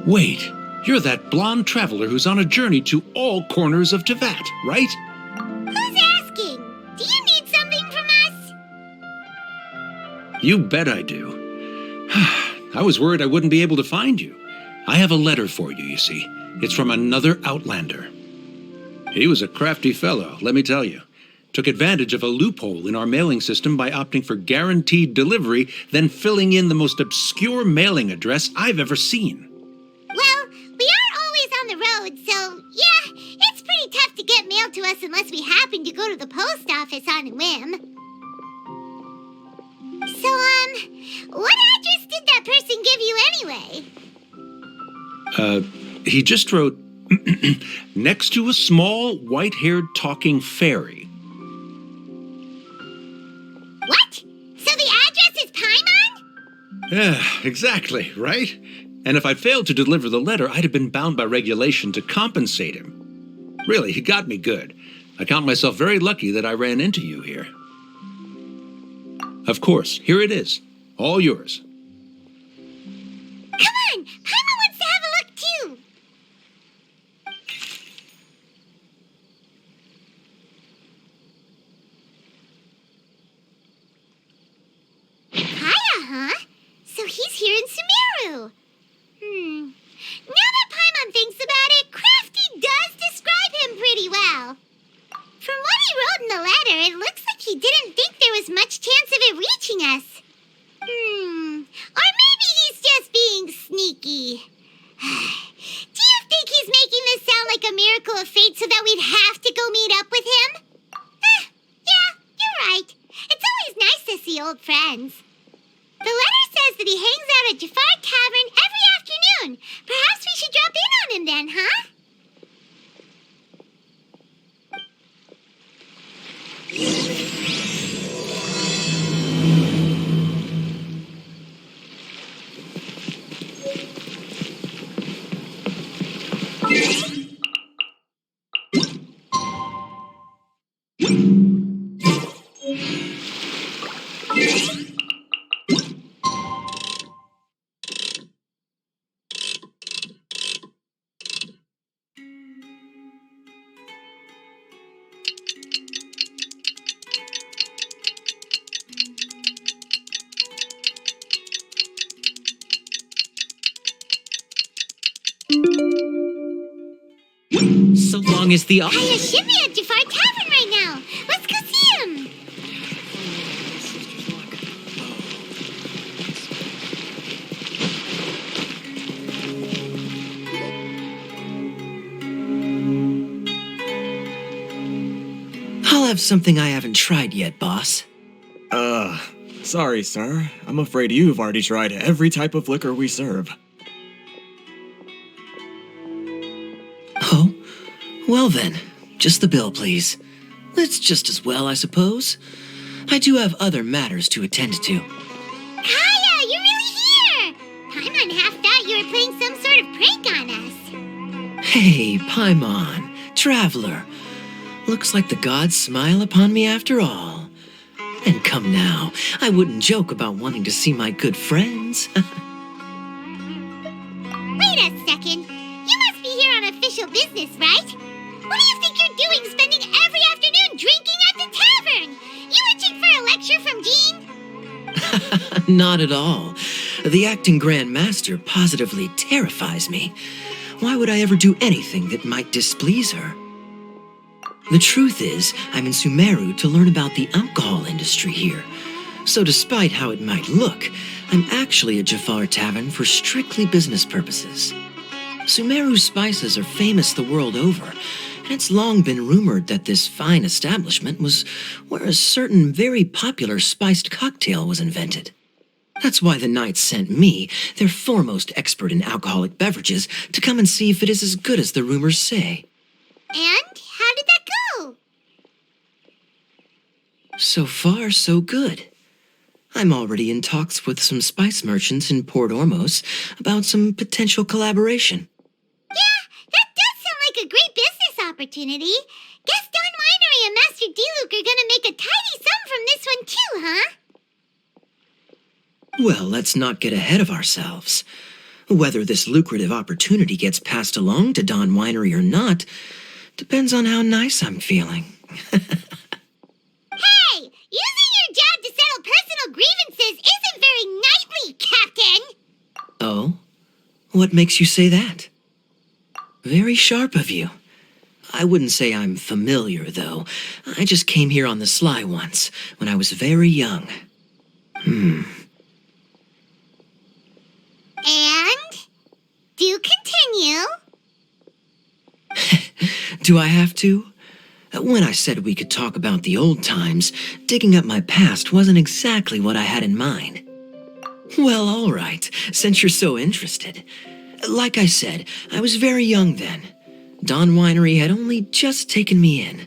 Wait, you're that blonde traveler who's on a journey to all corners of Teyvat, right? Who's asking? Do you need something from us? You bet I do. I was worried I wouldn't be able to find you. I have a letter for you, you see. It's from another Outlander. He was a crafty fellow, let me tell you. Took advantage of a loophole in our mailing system by opting for guaranteed delivery, then filling in the most obscure mailing address I've ever seen. Well, we are always on the road, so yeah, it's pretty tough to get mail to us unless we happen to go to the post office on a whim. So, what address did that person give you anyway? He just wrote, next to a small, white-haired talking fairy. What? So the address is Paimon? Yeah, exactly, right? And if I failed to deliver the letter, I'd have been bound by regulation to compensate him. Really, he got me good. I count myself very lucky that I ran into you here. Of course, here it is. All yours. Come on! Paimon wants to have a look, too! Kaya, huh? So he's here in Sumeru. Now that Paimon thinks about it, Crafty does describe him pretty well. From what he wrote in the letter, it looks like he didn't think there was much chance of it reaching us. Or maybe he's just being sneaky. Do you think he's making this sound like a miracle of fate so that we'd have to go meet up with him? Yeah, you're right. It's always nice to see old friends. The letter says that he hangs out at Deshret Tavern every afternoon. Perhaps we should drop in on him then, huh? So long as the... Kaya should be at Deshret Tavern right now. Let's go see him. I'll have something I haven't tried yet, boss. Sorry, sir. I'm afraid you've already tried every type of liquor we serve. Oh? Well then, just the bill, please. It's just as well, I suppose. I do have other matters to attend to. Kaya, you're really here! Paimon half thought you were playing some sort of prank on us. Hey, Paimon, traveler. Looks like the gods smile upon me after all. And come now, I wouldn't joke about wanting to see my good friends. Wait a second. You must be here on official business, right? What do you think you're doing spending every afternoon drinking at the tavern? You itching for a lecture from Jean? Not at all. The acting Grand Master positively terrifies me. Why would I ever do anything that might displease her? The truth is, I'm in Sumeru to learn about the alcohol industry here. So despite how it might look, I'm actually at Jafar Tavern for strictly business purposes. Sumeru spices are famous the world over, and it's long been rumored that this fine establishment was where a certain very popular spiced cocktail was invented. That's why the knights sent me, their foremost expert in alcoholic beverages, to come and see if it is as good as the rumors say. And how did that go? So far, so good. I'm already in talks with some spice merchants in Port Ormos about some potential collaboration. Yeah, that does sound like a great business opportunity. Guess Don Winery and Master D-Luke are gonna make a tidy sum from this one too, huh? Well, let's not get ahead of ourselves. Whether this lucrative opportunity gets passed along to Don Winery or not depends on how nice I'm feeling. Hey, using your job to settle personal grievances isn't very knightly, Captain! Oh? What makes you say that? Very sharp of you. I wouldn't say I'm familiar, though. I just came here on the sly once, when I was very young. And? Do continue. Do I have to? When I said we could talk about the old times, digging up my past wasn't exactly what I had in mind. Well, all right, since you're so interested. Like I said, I was very young then. Don Winery had only just taken me in.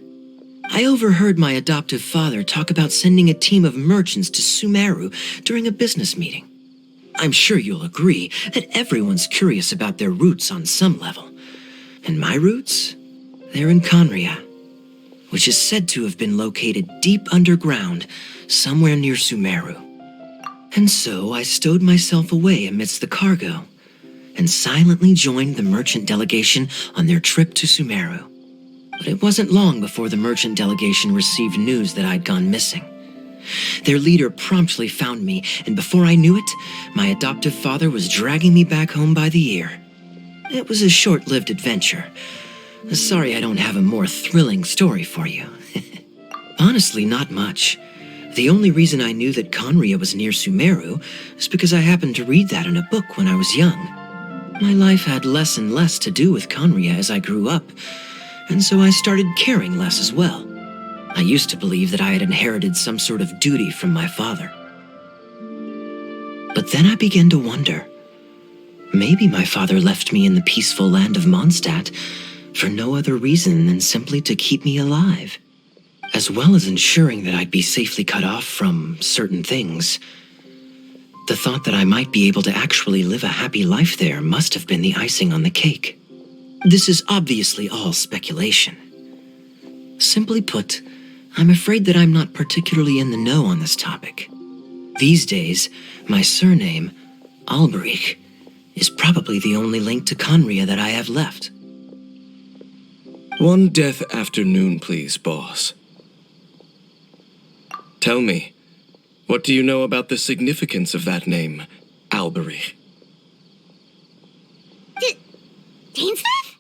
I overheard my adoptive father talk about sending a team of merchants to Sumeru during a business meeting. I'm sure you'll agree that everyone's curious about their roots on some level. And my roots? They're in Conria, which is said to have been located deep underground, somewhere near Sumeru. And so I stowed myself away amidst the cargo, and silently joined the merchant delegation on their trip to Sumeru. But it wasn't long before the merchant delegation received news that I'd gone missing. Their leader promptly found me, and before I knew it, my adoptive father was dragging me back home by the ear. It was a short-lived adventure. Sorry I don't have a more thrilling story for you. Honestly, not much. The only reason I knew that Conria was near Sumeru is because I happened to read that in a book when I was young. My life had less and less to do with Conria as I grew up, and so I started caring less as well. I used to believe that I had inherited some sort of duty from my father. But then I began to wonder. Maybe my father left me in the peaceful land of Mondstadt for no other reason than simply to keep me alive, as well as ensuring that I'd be safely cut off from certain things. The thought that I might be able to actually live a happy life there must have been the icing on the cake. This is obviously all speculation. Simply put, I'm afraid that I'm not particularly in the know on this topic. These days, my surname, Alberich, is probably the only link to Conria that I have left. One death afternoon, please, boss. Tell me, what do you know about the significance of that name, Alberich? Dainsleif?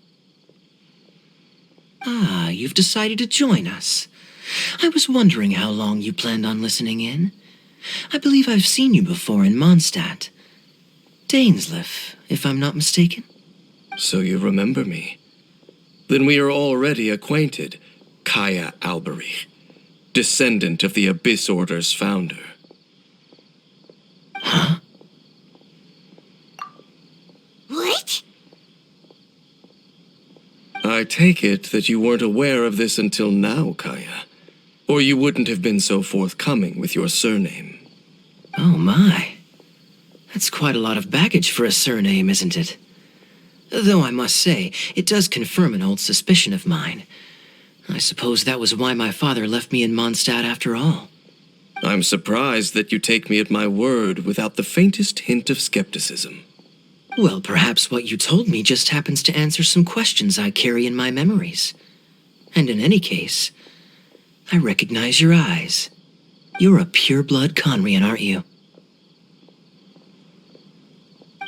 Ah, you've decided to join us. I was wondering how long you planned on listening in. I believe I've seen you before in Mondstadt. Dainsleif, if I'm not mistaken. So you remember me. Then we are already acquainted, Kaya Alberich, descendant of the Abyss Order's founder. Huh? What? I take it that you weren't aware of this until now, Kaya. Or you wouldn't have been so forthcoming with your surname. Oh my. That's quite a lot of baggage for a surname, isn't it? Though I must say, it does confirm an old suspicion of mine. I suppose that was why my father left me in Mondstadt after all. I'm surprised that you take me at my word without the faintest hint of skepticism. Well, perhaps what you told me just happens to answer some questions I carry in my memories. And in any case, I recognize your eyes. You're a pure-blood Conrian, aren't you?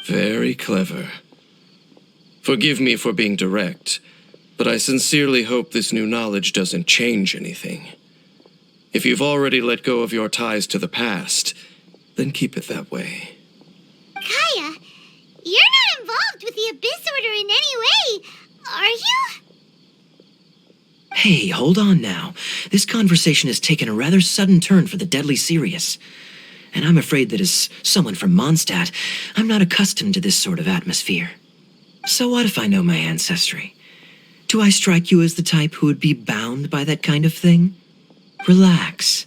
Very clever. Forgive me for being direct, but I sincerely hope this new knowledge doesn't change anything. If you've already let go of your ties to the past, then keep it that way. Kaya, you're not involved with the Abyss Order in any way, are you? Hey, hold on now. This conversation has taken a rather sudden turn for the deadly serious. And I'm afraid that as someone from Mondstadt, I'm not accustomed to this sort of atmosphere. So what if I know my ancestry? Do I strike you as the type who would be bound by that kind of thing? Relax.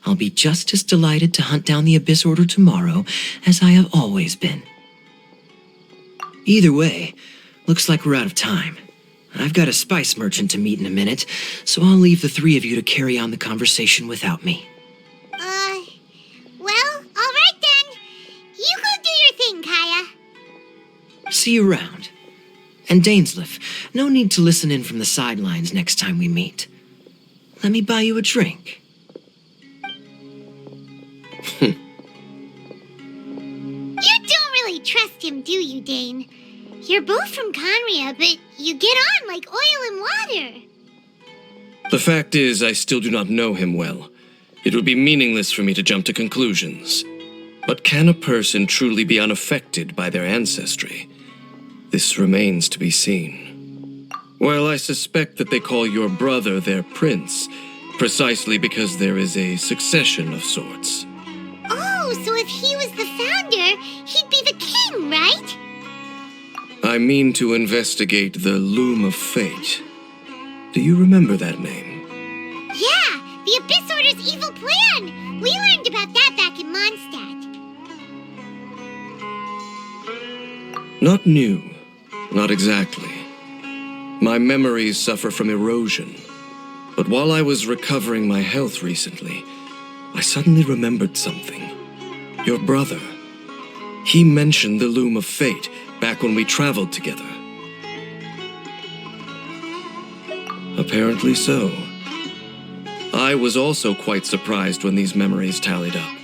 I'll be just as delighted to hunt down the Abyss Order tomorrow as I have always been. Either way, looks like we're out of time. I've got a spice merchant to meet in a minute, so I'll leave the three of you to carry on the conversation without me. Well, all right then. You go do your thing, Kaya. See you around. And Dainsleif, no need to listen in from the sidelines next time we meet. Let me buy you a drink. You don't really trust him, do you, Dane? You're both from Conria, but you get on like oil and water. The fact is, I still do not know him well. It would be meaningless for me to jump to conclusions. But can a person truly be unaffected by their ancestry? This remains to be seen. Well, I suspect that they call your brother their prince, precisely because there is a succession of sorts. Oh, so if he was the founder, he'd be the king, right? I mean to investigate the Loom of Fate. Do you remember that name? Yeah, the Abyss Order's evil plan. We learned about that back in Mondstadt. Not new. Not exactly. My memories suffer from erosion. But while I was recovering my health recently, I suddenly remembered something. Your brother. He mentioned the Loom of Fate back when we traveled together. Apparently so. I was also quite surprised when these memories tallied up.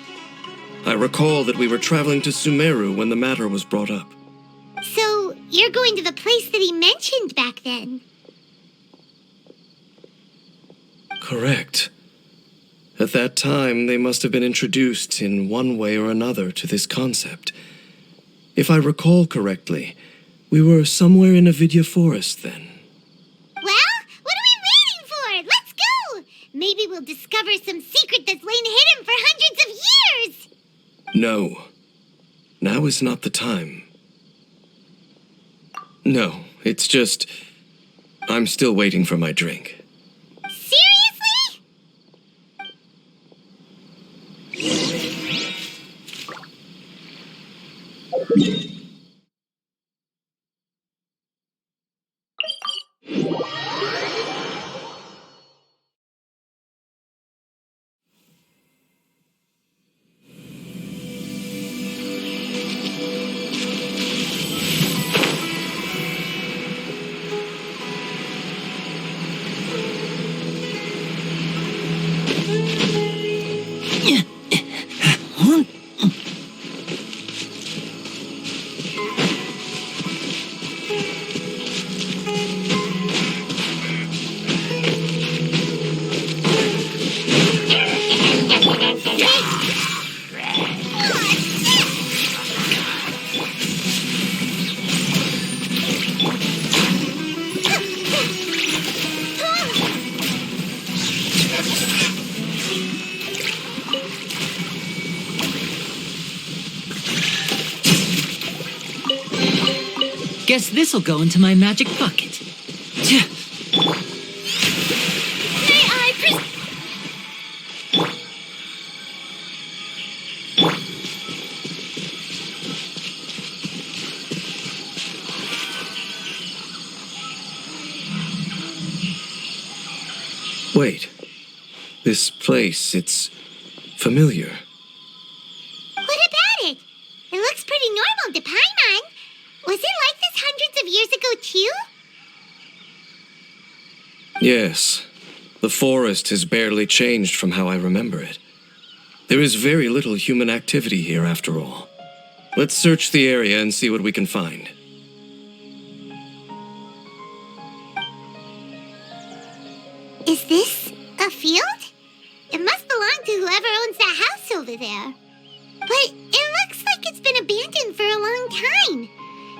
I recall that we were traveling to Sumeru when the matter was brought up. So, you're going to the place that he mentioned back then? Correct. At that time, they must have been introduced in one way or another to this concept. If I recall correctly, we were somewhere in Avidya Forest then. Well, what are we waiting for? Let's go! Maybe we'll discover some secret that's lain hidden for hundreds of years! No. Now is not the time. No, it's just... I'm still waiting for my drink. Seriously? Guess this'll go into my magic bucket. May I Wait. This place, it's familiar. What about it? It looks pretty normal to Paimon. Was it like this hundreds of years ago, too? Yes. The forest has barely changed from how I remember it. There is very little human activity here, after all. Let's search the area and see what we can find. Is this a field? It must belong to whoever owns that house over there. But it looks like it's been abandoned for a long time.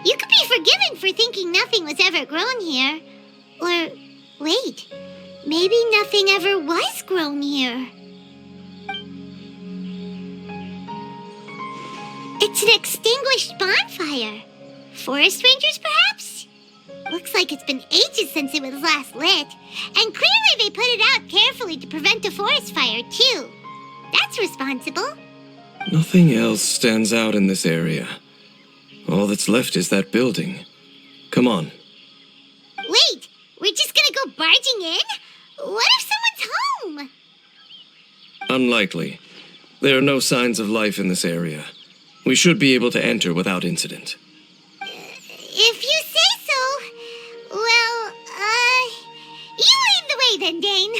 You could be forgiven for thinking nothing was ever grown here. Or, wait, maybe nothing ever was grown here. It's an extinguished bonfire. Forest rangers, perhaps? Looks like it's been ages since it was last lit. And clearly they put it out carefully to prevent a forest fire, too. That's responsible. Nothing else stands out in this area. All that's left is that building. Come on. Wait, we're just gonna go barging in? What if someone's home? Unlikely. There are no signs of life in this area. We should be able to enter without incident. If you say so. Well, you lead the way then, Dane.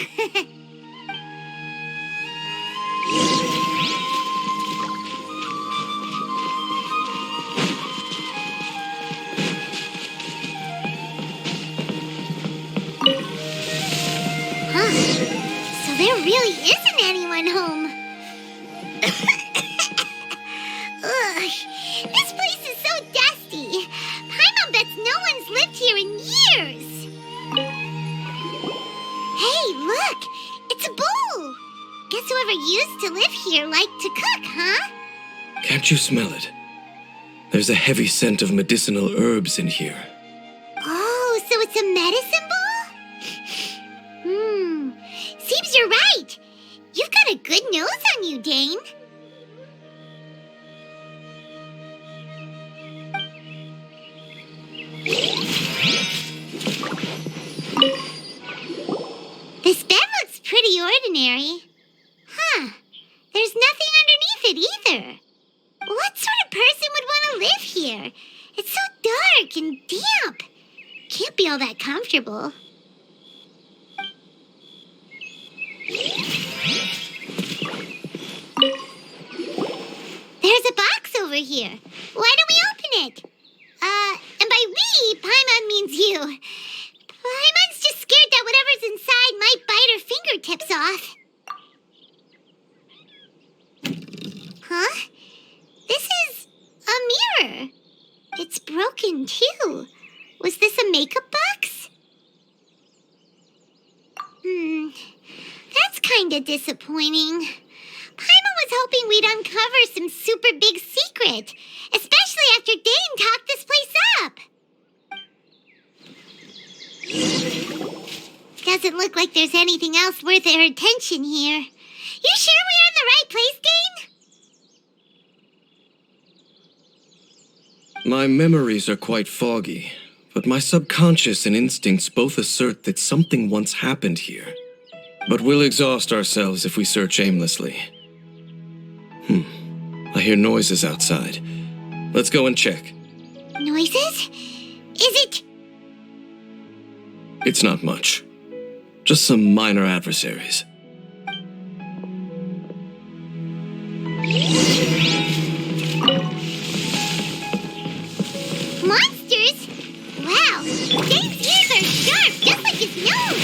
So there really isn't anyone home. Ugh, this place is so dusty. Paimon bets no one's lived here in years. Hey, look! It's a bowl! Guess whoever used to live here liked to cook, huh? Can't you smell it? There's a heavy scent of medicinal herbs in here. Oh, so it's a medicine bowl? Seems you're right. You've got a good nose on you, Dane. This bed looks pretty ordinary. Huh. There's nothing underneath it either. What sort of person would want to live here? It's so dark and damp. Can't be all that comfortable. There's a box over here. Why don't we open it? And by we, Paimon means you. Paimon's just scared that whatever's inside might bite her fingertips off. Huh? This is a mirror. It's broken, too. Was this a makeup box? That's kinda disappointing. Paimon was hoping we'd uncover some super big secret, especially after Dane talked this place up. Doesn't look like there's anything else worth our attention here. You sure we're in the right place, Dane? My memories are quite foggy, but my subconscious and instincts both assert that something once happened here. But we'll exhaust ourselves if we search aimlessly. I hear noises outside. Let's go and check. Noises? Is it? It's not much. Just some minor adversaries. Monsters? Wow, Dane's ears are sharp, just like his nose.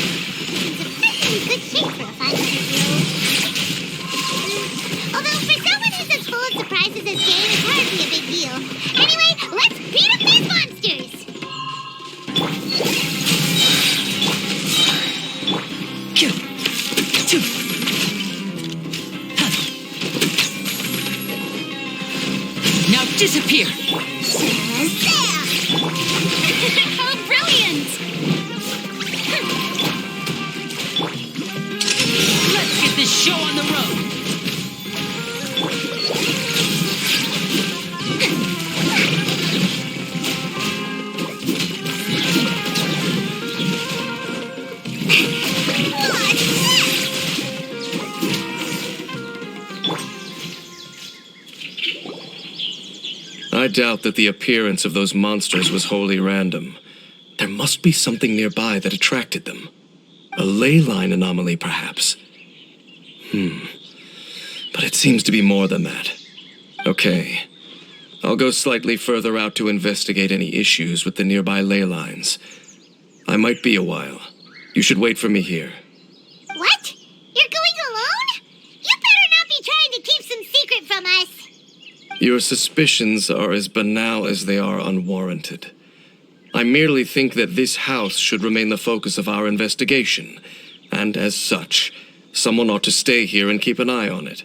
He's a pretty good shape for a 500-year-old. Although for someone who's as full of surprises as Dane, it's hardly a big deal. Anyway, let's beat up these monsters! Now disappear! How brilliant! Let's get this show on the road! I doubt that the appearance of those monsters was wholly random. There must be something nearby that attracted them. A ley line anomaly, perhaps. But it seems to be more than that. Okay. I'll go slightly further out to investigate any issues with the nearby ley lines. I might be a while. You should wait for me here. What? You're going alone? Your suspicions are as banal as they are unwarranted. I merely think that this house should remain the focus of our investigation, and as such, someone ought to stay here and keep an eye on it.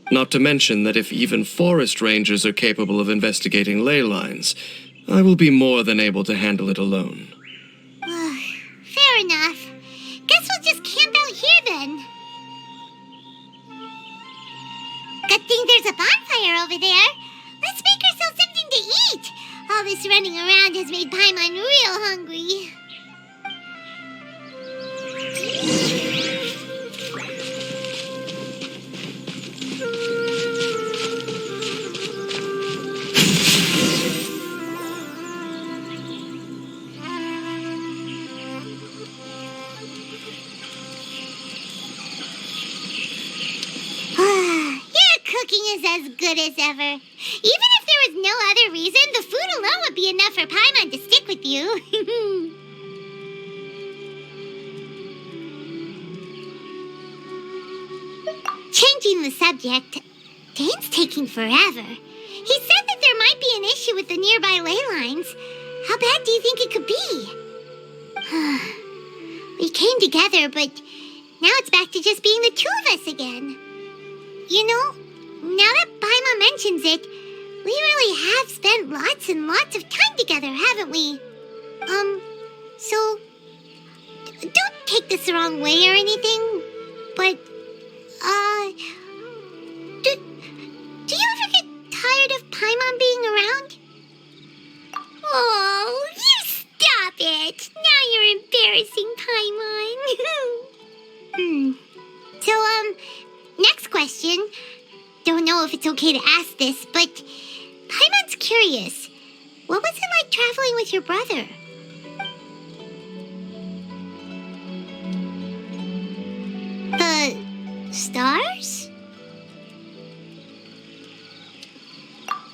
Not to mention that if even forest rangers are capable of investigating ley lines, I will be more than able to handle it alone. Fair enough. Guess we'll just camp out here then. Good thing there's a bonfire over there. Let's make ourselves something to eat. All this running around has made Paimon real hungry. Cooking is as good as ever. Even if there was no other reason, the food alone would be enough for Paimon to stick with you. Changing the subject, Dane's taking forever. He said that there might be an issue with the nearby ley lines. How bad do you think it could be? We came together, but now it's back to just being the two of us again. You know, now that Paimon mentions it, we really have spent lots and lots of time together, haven't we? So, don't take this the wrong way or anything, but, do you ever get tired of Paimon being around? Oh, you stop it! Now you're embarrassing Paimon. So, next question. Don't know if it's okay to ask this, but Paimon's curious. What was it like traveling with your brother? The stars?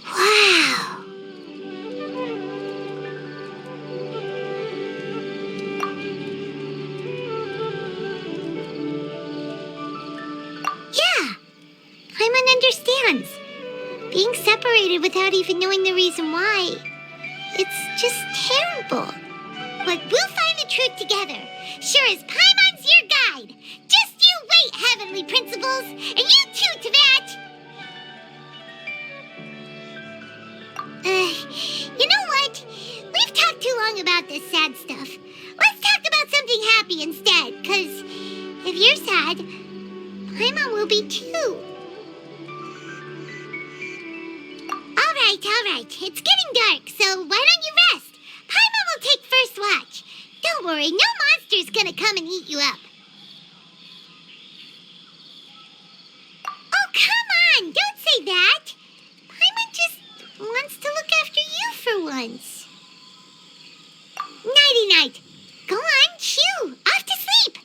Wow. Yeah. Paimon understands. Being separated without even knowing the reason why. It's just terrible. But we'll find the truth together. Sure as Paimon's your guide. Just you wait, Heavenly Principles. And you too, Teyvat. You know what? We've talked too long about this sad stuff. Let's talk about something happy instead. Because if you're sad, Paimon will be too. All right. It's getting dark, so why don't you rest? Paimon will take first watch. Don't worry, no monster's gonna come and eat you up. Oh, come on! Don't say that! Paimon just wants to look after you for once. Nighty-night. Go on, shoo! Off to sleep!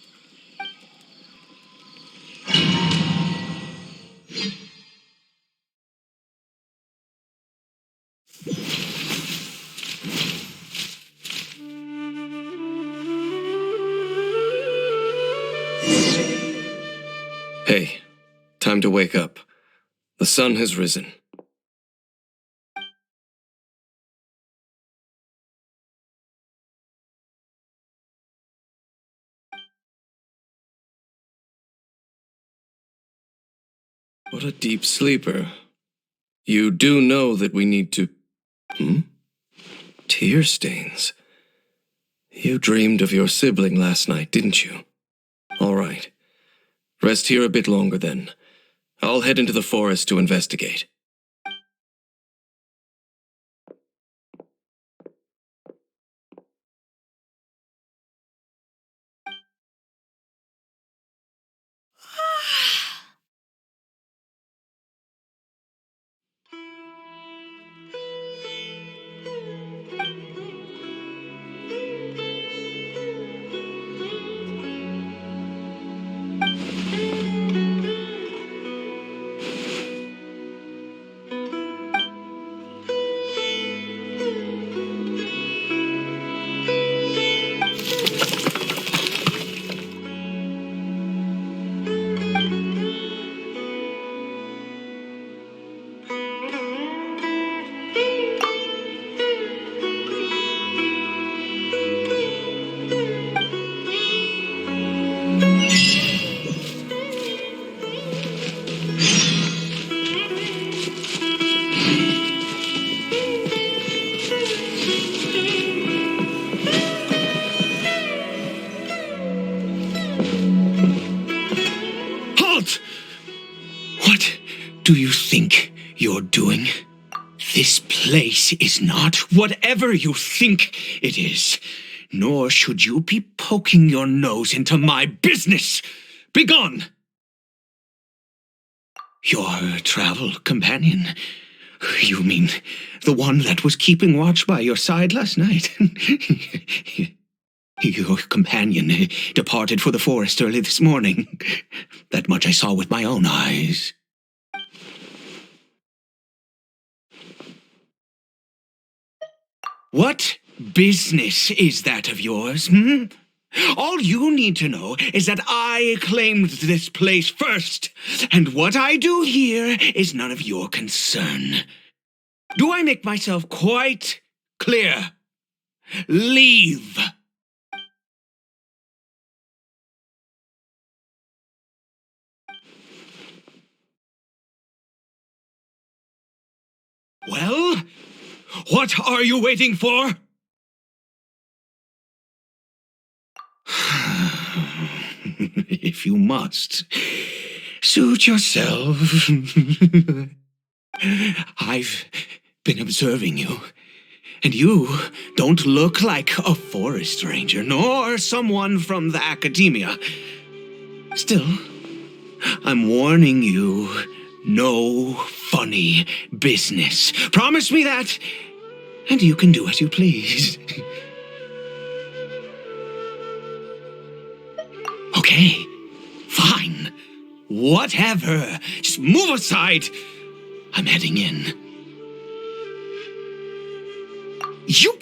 Hey, time to wake up. The sun has risen. What a deep sleeper. You do know that we need to... Tear stains. You dreamed of your sibling last night, didn't you? All right. Rest here a bit longer then. I'll head into the forest to investigate. This place is not whatever you think it is, nor should you be poking your nose into my business. Begone! Your travel companion? You mean the one that was keeping watch by your side last night? Your companion departed for the forest early this morning. That much I saw with my own eyes. What business is that of yours, All you need to know is that I claimed this place first, and what I do here is none of your concern. Do I make myself quite clear? Leave! Well, what are you waiting for? If you must, suit yourself. I've been observing you, and you don't look like a forest ranger, nor someone from the academia. Still, I'm warning you, no funny business. Promise me that, and you can do as you please. Okay, fine. Whatever. Just move aside. I'm heading in. You...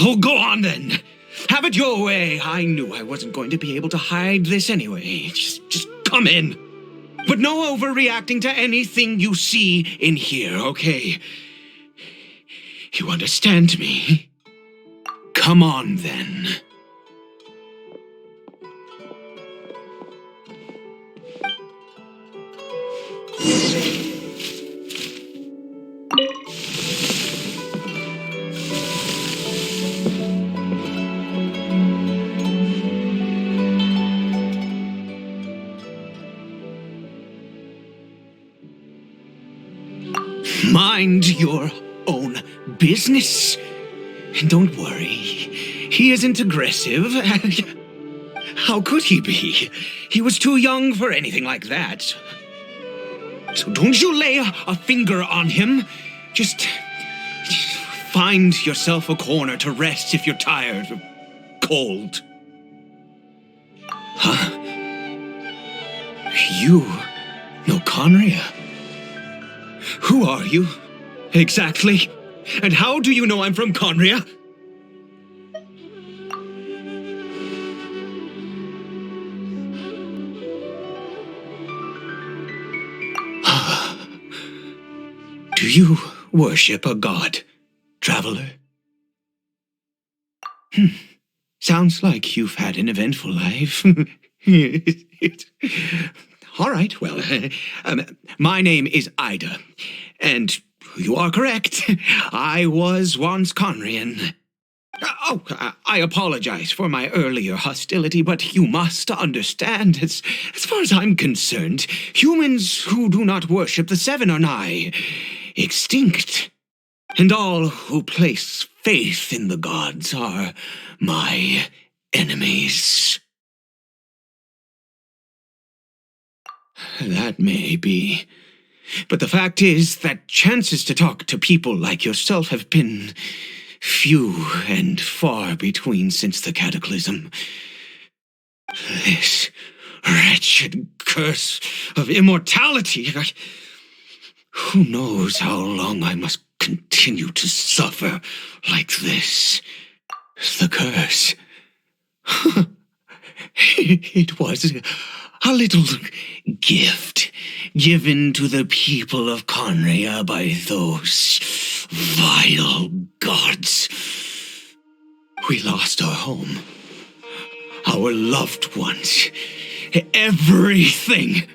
Oh, go on then. Have it your way. I knew I wasn't going to be able to hide this anyway. Just come in. But no overreacting to anything you see in here, okay? You understand me? Come on, then. Mind your own business. And don't worry, he isn't aggressive. How could he be? He was too young for anything like that. So don't you lay a finger on him. Just find yourself a corner to rest if you're tired or cold. Huh? You know Conria? Who are you, exactly? And how do you know I'm from Conria? Do you worship a god, traveler? Sounds like you've had an eventful life. All right, well, my name is Ida, and you are correct. I was once Conrian. I apologize for my earlier hostility, but you must understand, as far as I'm concerned, humans who do not worship the Seven are nigh extinct, and all who place faith in the gods are my enemies. That may be, but the fact is that chances to talk to people like yourself have been few and far between since the cataclysm. This wretched curse of immortality, who knows how long I must continue to suffer like this? The curse. It was a little gift given to the people of Conria by those vile gods. We lost our home, our loved ones, everything.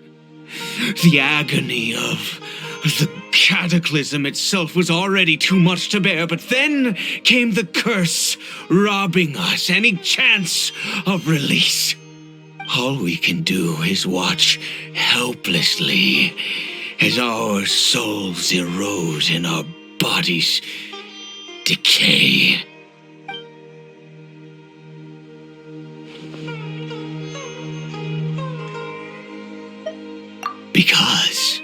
The agony of the cataclysm itself was already too much to bear, but then came the curse, robbing us any chance of release. All we can do is watch helplessly as our souls erode and our bodies decay. Because,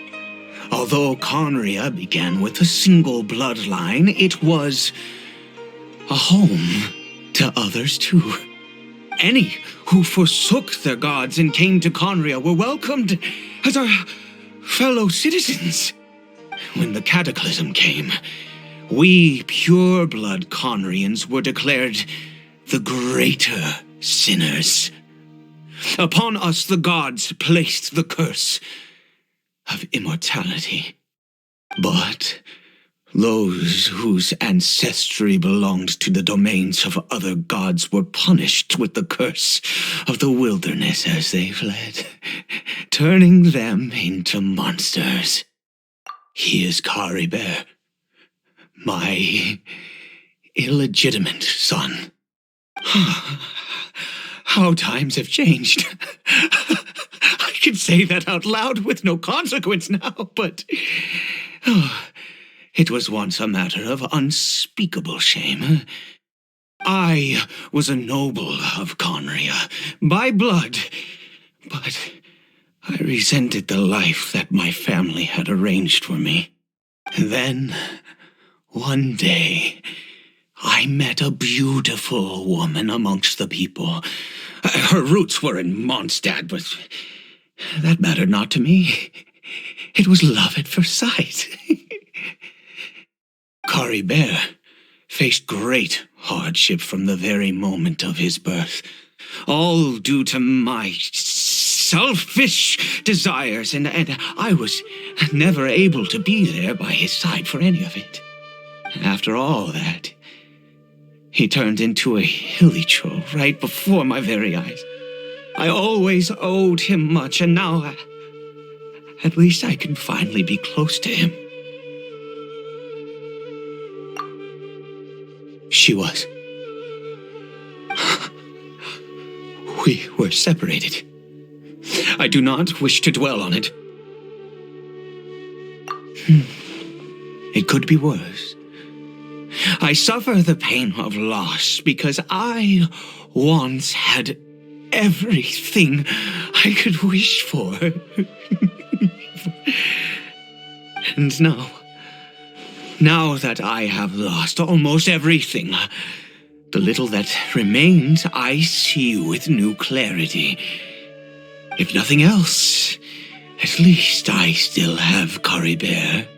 although Conria began with a single bloodline, it was a home to others too. Any who forsook their gods and came to Conria were welcomed as our fellow citizens. When the cataclysm came, we pure-blood Conrians were declared the greater sinners. Upon us the gods placed the curse of immortality. But those whose ancestry belonged to the domains of other gods were punished with the curse of the wilderness as they fled, turning them into monsters. He is Caribert, my illegitimate son. How times have changed. I can say that out loud with no consequence now, but it was once a matter of unspeakable shame. I was a noble of Conria by blood, but I resented the life that my family had arranged for me. Then, one day, I met a beautiful woman amongst the people. Her roots were in Mondstadt, but that mattered not to me. It was love at first sight. Caribert faced great hardship from the very moment of his birth, all due to my selfish desires, and I was never able to be there by his side for any of it. After all that, he turned into a hilly troll right before my very eyes. I always owed him much, and now at least I can finally be close to him. She was. We were separated. I do not wish to dwell on it. It could be worse. I suffer the pain of loss because I once had everything I could wish for. And now that I have lost almost everything, the little that remains I see with new clarity. If nothing else, at least I still have Caribert.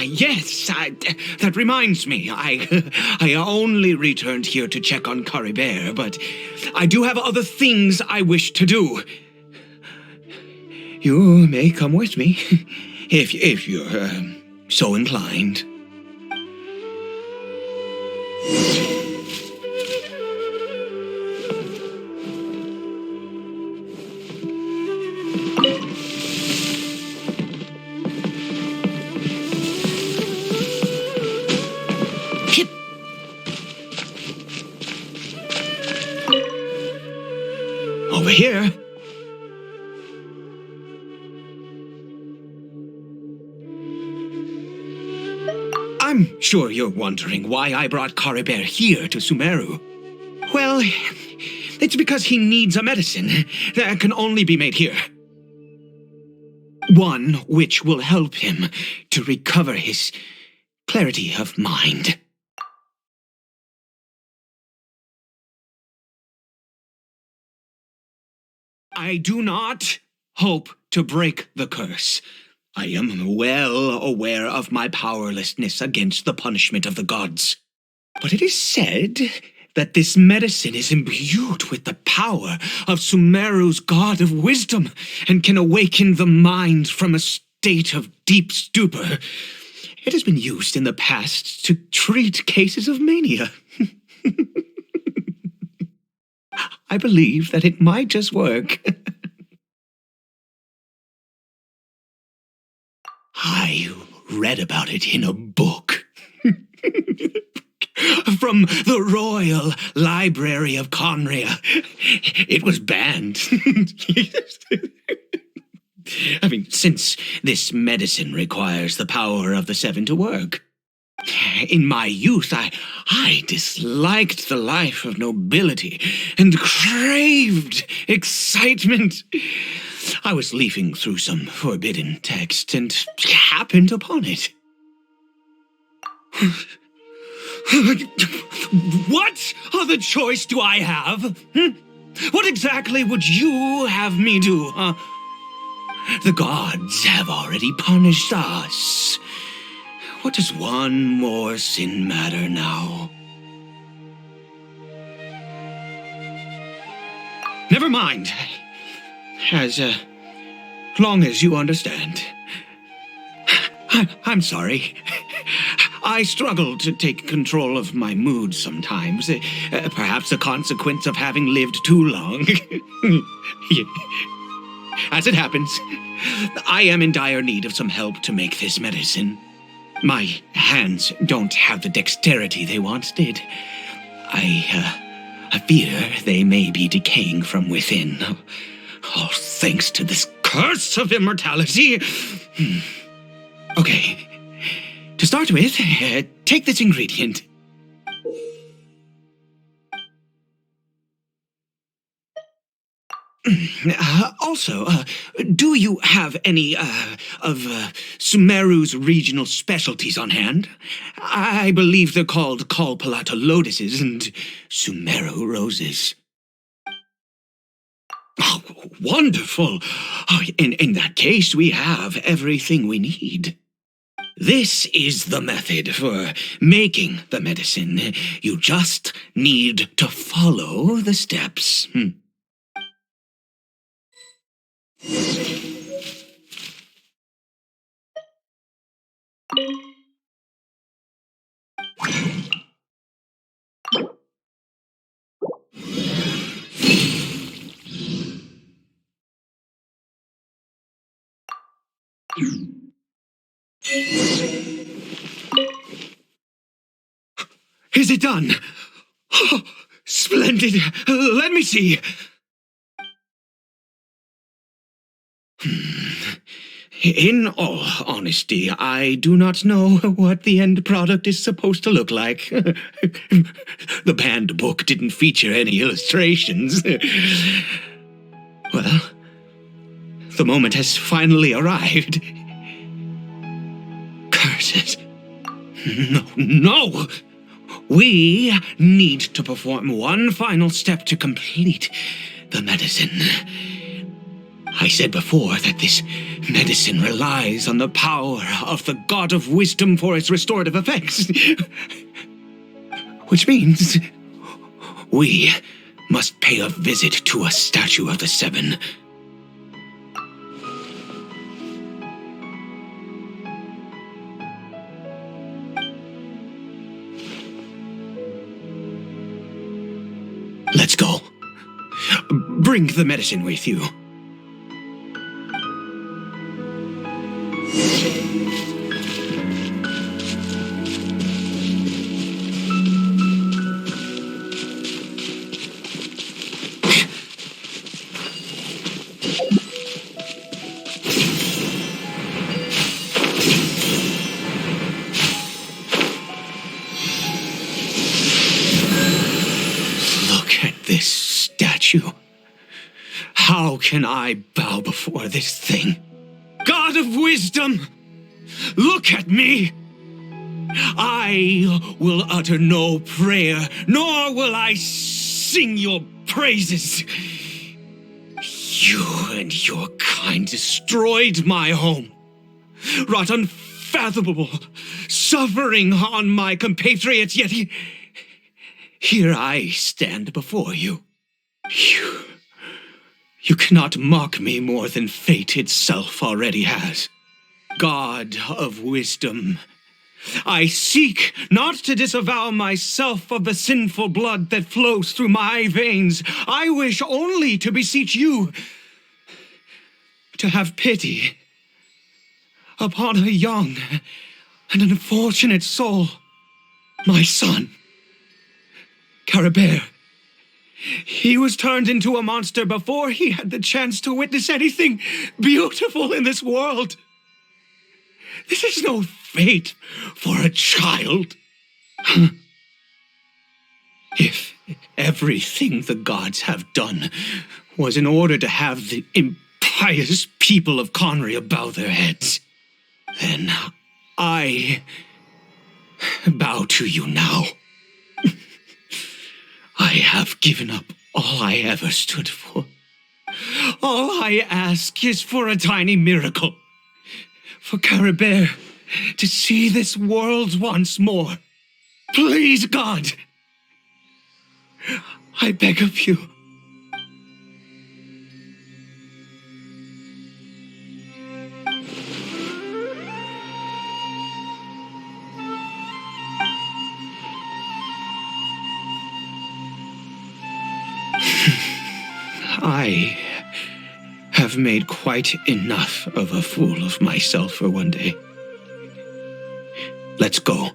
Yes, that reminds me. I only returned here to check on Caribert, but I do have other things I wish to do. You may come with me, if you're so inclined. Over here. I'm sure you're wondering why I brought Caribert here to Sumeru. Well, it's because he needs a medicine that can only be made here. One which will help him to recover his clarity of mind. I do not hope to break the curse. I am well aware of my powerlessness against the punishment of the gods. But it is said that this medicine is imbued with the power of Sumeru's god of wisdom and can awaken the mind from a state of deep stupor. It has been used in the past to treat cases of mania. I believe that it might just work. I read about it in a book. From the Royal Library of Conria. It was banned. I mean, since this medicine requires the power of the seven to work. In my youth, I disliked the life of nobility and craved excitement. I was leafing through some forbidden text and happened upon it. What other choice do I have? What exactly would you have me do? The gods have already punished us. What does one more sin matter now? Never mind. As long as you understand. I'm sorry. I struggle to take control of my mood sometimes. Perhaps a consequence of having lived too long. As it happens, I am in dire need of some help to make this medicine. My hands don't have the dexterity they once did. I fear they may be decaying from within. All thanks to this curse of immortality. Okay. To start with, take this ingredient. Also, do you have any of Sumeru's regional specialties on hand? I believe they're called Kalpa lotuses and Sumeru roses. Oh, wonderful! Oh, in that case, we have everything we need. This is the method for making the medicine. You just need to follow the steps. Is it done? Oh, splendid. Let me see. In all honesty, I do not know what the end product is supposed to look like. The banned book didn't feature any illustrations. Well, the moment has finally arrived. Curses. No! We need to perform one final step to complete the medicine. I said before that this medicine relies on the power of the God of Wisdom for its restorative effects. Which means we must pay a visit to a statue of the Seven. Let's go. Bring the medicine with you. This statue. How can I bow before this thing? God of wisdom, look at me. I will utter no prayer, nor will I sing your praises. You and your kind destroyed my home, wrought unfathomable suffering on my compatriots, yet here I stand before you. You cannot mock me more than fate itself already has. God of wisdom, I seek not to disavow myself of the sinful blood that flows through my veins. I wish only to beseech you to have pity upon a young and unfortunate soul. My son, Caribert. He was turned into a monster before he had the chance to witness anything beautiful in this world. This is no fate for a child. If everything the gods have done was in order to have the impious people of Conria bow their heads, then I bow to you now. I have given up all I ever stood for. All I ask is for a tiny miracle. For Caribert to see this world once more. Please, God. I beg of you. I have made quite enough of a fool of myself for one day. Let's go.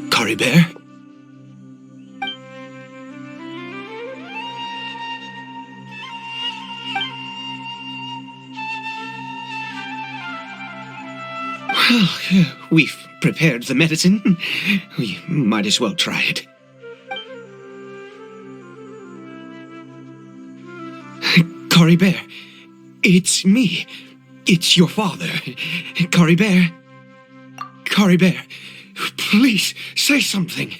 Caribert? Well, we've prepared the medicine. We might as well try it. Caribert, it's me. It's your father. Caribert. Caribert, please say something.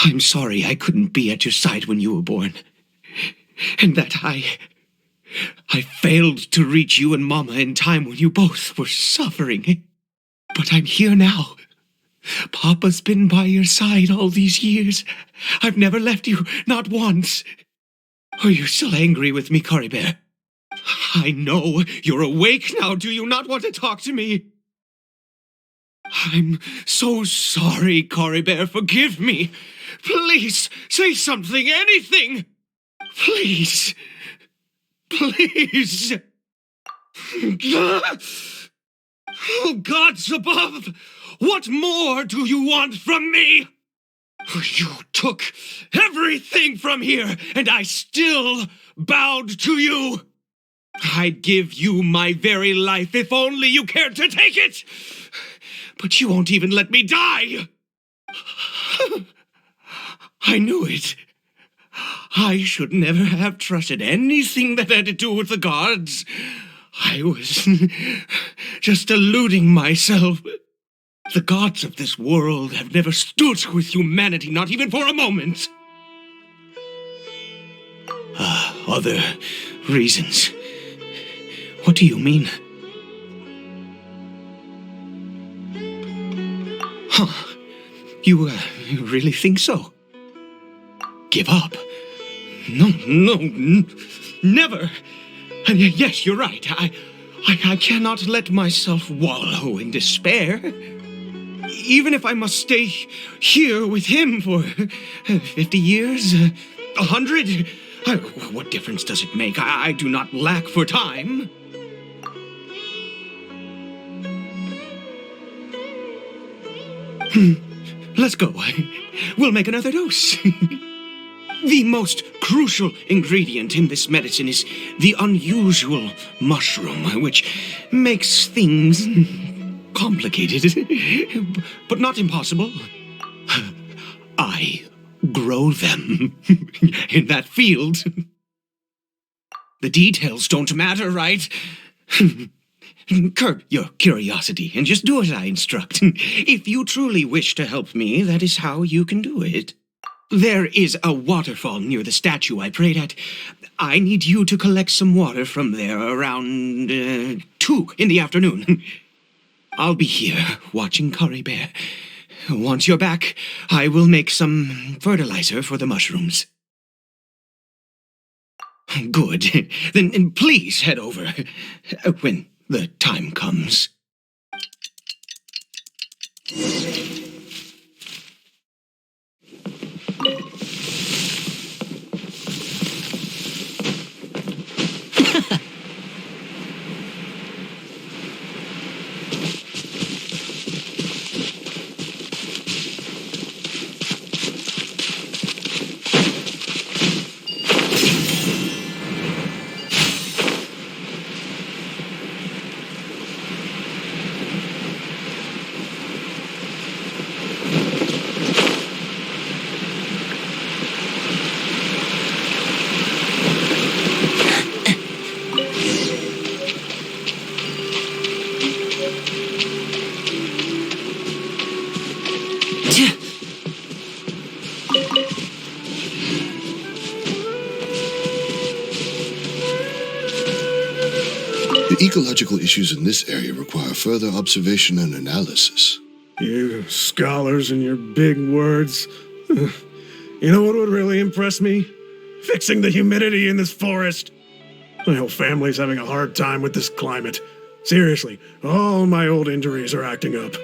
I'm sorry I couldn't be at your side when you were born. And that I failed to reach you and Mama in time when you both were suffering. But I'm here now. Papa's been by your side all these years. I've never left you, not once. Are you still angry with me, Caribert? I know you're awake now. Do you not want to talk to me? I'm so sorry, Caribert. Forgive me. Please, say something, anything. Please. Please. Oh, gods above, what more do you want from me? You took everything from here, and I still bowed to you. I'd give you my very life if only you cared to take it. But you won't even let me die. I knew it. I should never have trusted anything that had to do with the gods. I was just deluding myself. The gods of this world have never stood with humanity, not even for a moment. Other reasons. What do you mean? Huh. You really think so? Give up? No, never. And yes, you're right. I cannot let myself wallow in despair. Even if I must stay here with him for 50 years, 100, what difference does it make? I do not lack for time. Let's go. We'll make another dose. The most crucial ingredient in this medicine is the unusual mushroom, which makes things complicated, but not impossible. I grow them in that field. The details don't matter, right? Curb your curiosity and just do as I instruct. If you truly wish to help me, that is how you can do it. There is a waterfall near the statue I prayed at. I need you to collect some water from there around 2 in the afternoon. I'll be here watching Caribert. Once you're back, I will make some fertilizer for the mushrooms. Good. Then please head over when the time comes. The ecological issues in this area require further observation and analysis. You scholars and your big words. You know what would really impress me? Fixing the humidity in this forest. My whole family's having a hard time with this climate. Seriously, all my old injuries are acting up.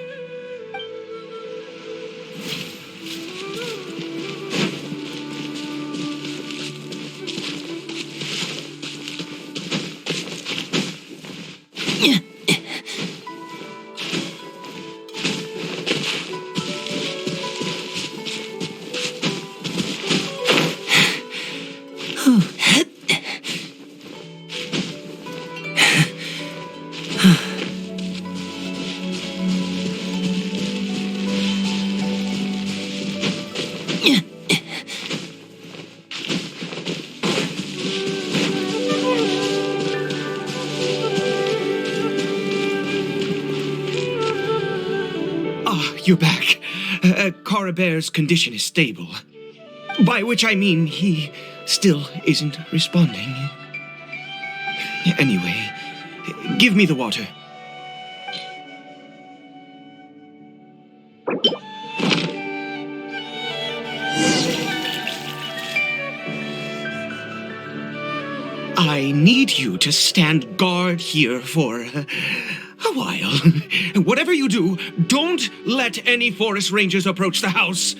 You're back. Caribert's condition is stable. By which I mean he still isn't responding. Anyway, give me the water. I need you to stand guard here for a while. Whatever you do, don't let any forest rangers approach the house.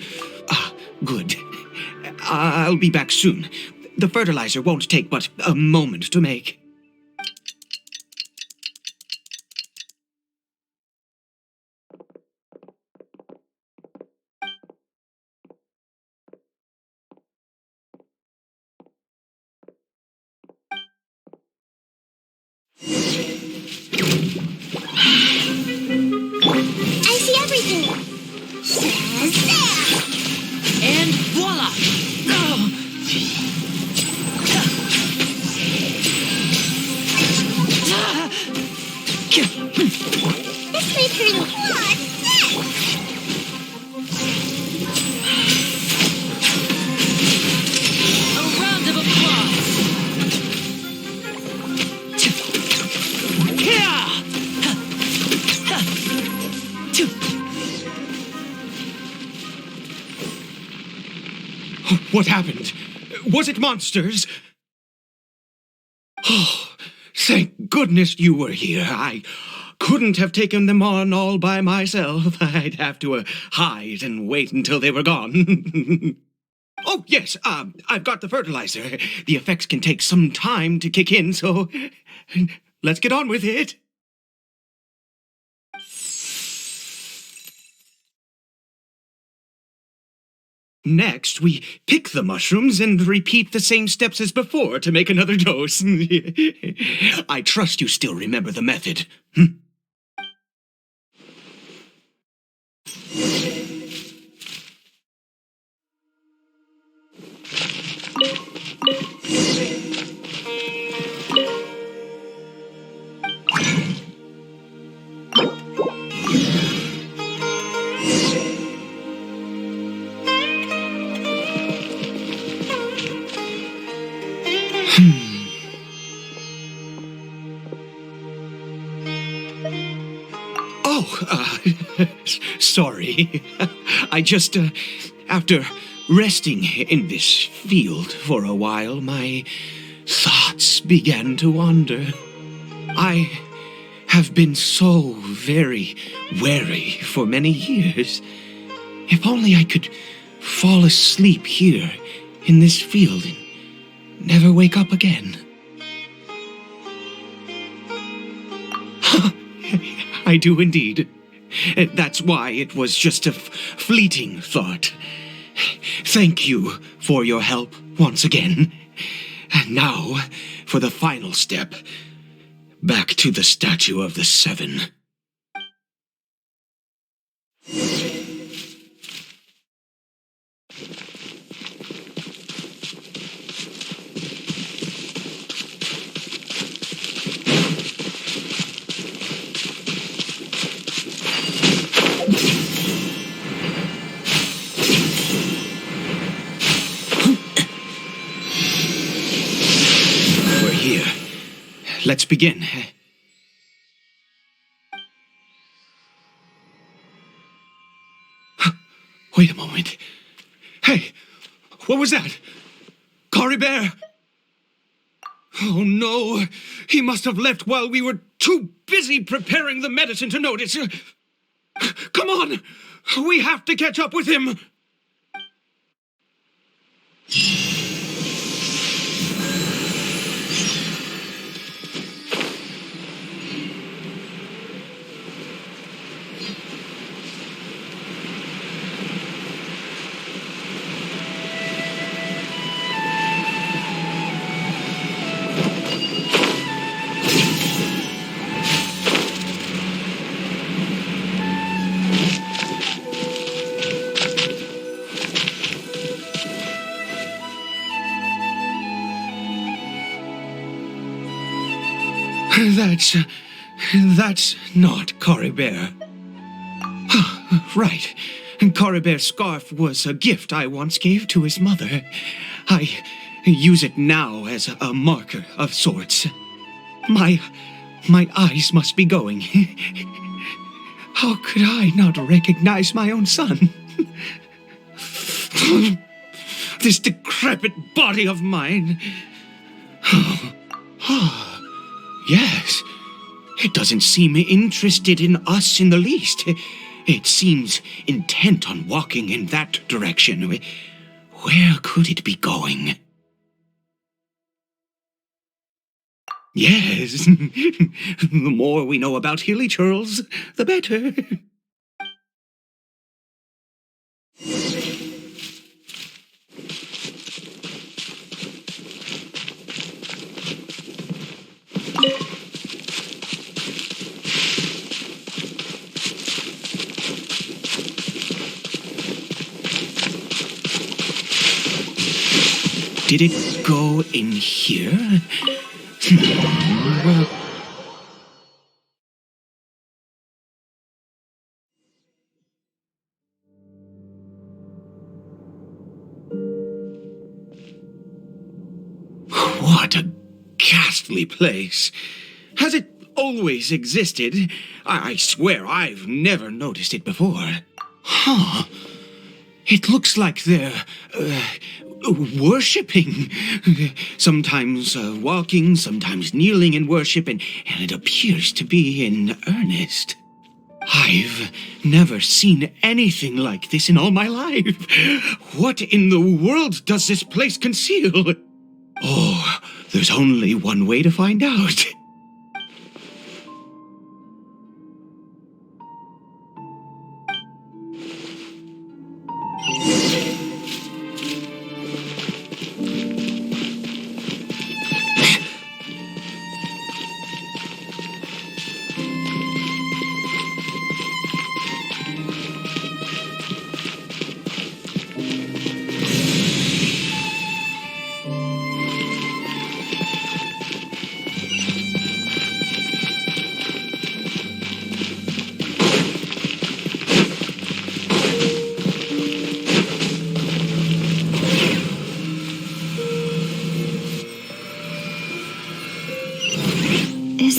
Good. I'll be back soon. The fertilizer won't take but a moment to make. I see everything. Shazam! And voila! This may turn a lot next. A round of applause! What happened? Was it monsters? Oh, thank goodness you were here. I couldn't have taken them on all by myself. I'd have to hide and wait until they were gone. Oh, yes, I've got the fertilizer. The effects can take some time to kick in, so let's get on with it. Next, we pick the mushrooms and repeat the same steps as before to make another dose. I trust you still remember the method. Sorry. I just, after resting in this field for a while, my thoughts began to wander. I have been so very wary for many years. If only I could fall asleep here in this field and never wake up again. I do indeed. That's why it was just a fleeting thought. Thank you for your help once again. And now, for the final step. Back to the Statue of the Seven. Let's begin. Wait a moment. Hey, what was that? Caribert? Oh no, he must have left while we were too busy preparing the medicine to notice. Come on, we have to catch up with him. That's not Caribert. Right. Caribert's scarf was a gift I once gave to his mother. I use it now as a marker of sorts. My eyes must be going. How could I not recognize my own son? This decrepit body of mine. Yes. It doesn't seem interested in us in the least. It seems intent on walking in that direction. Where could it be going? Yes. The more we know about Hilly Churls, the better. Did it go in here? Well... What a ghastly place. Has it always existed? I swear I've never noticed it before. Huh. It looks like they're... worshipping. Sometimes walking, sometimes kneeling in worship, and it appears to be in earnest. I've never seen anything like this in all my life. What in the world does this place conceal? Oh, there's only one way to find out.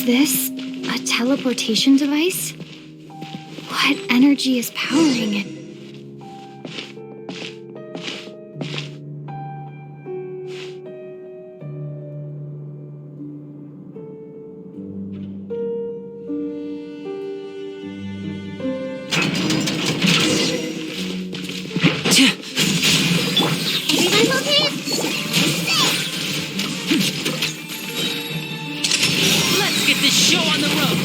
Is this a teleportation device? What energy is powering it? Let's get this show on the road.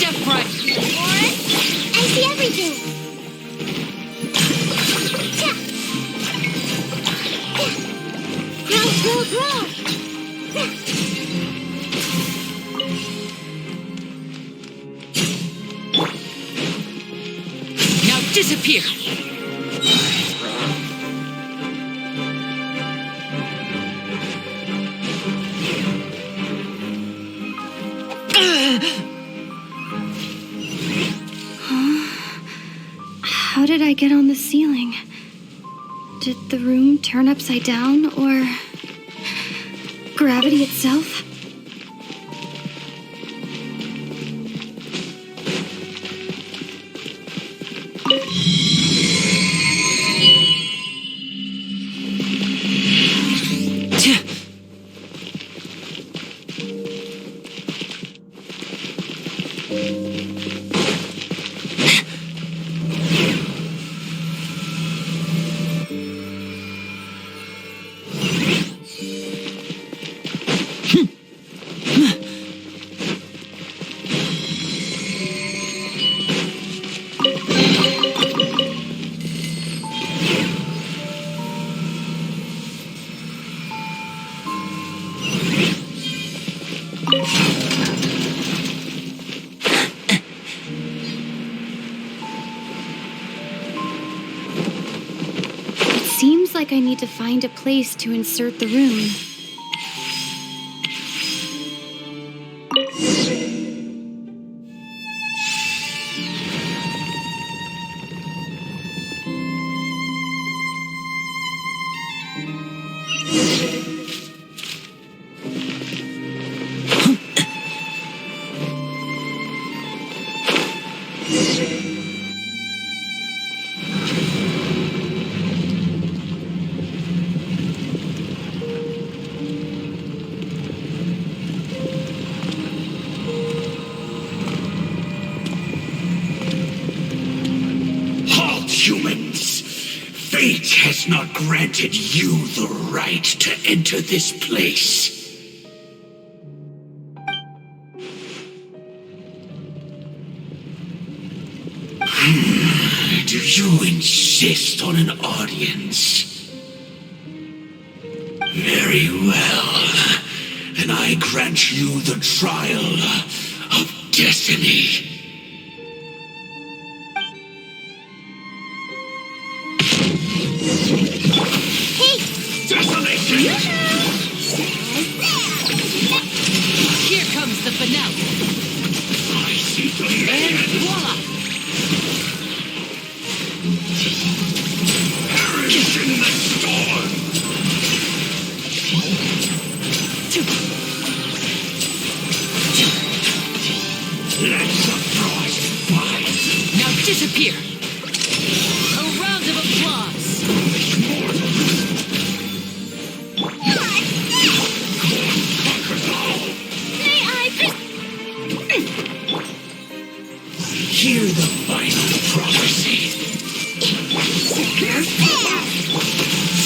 Step right. I see everything. Grow. Now disappear. How did I get on the ceiling? Did the room turn upside down, or gravity itself? Seems like I need to find a place to insert the room. Humans, fate has not granted you the right to enter this place. Do you insist on an audience? Very well. Then I grant you the trial of destiny. Here comes the finale. I see the And voila! perish in the storm. Let the frost bite. Now disappear. A round of applause. Hear the final prophecy.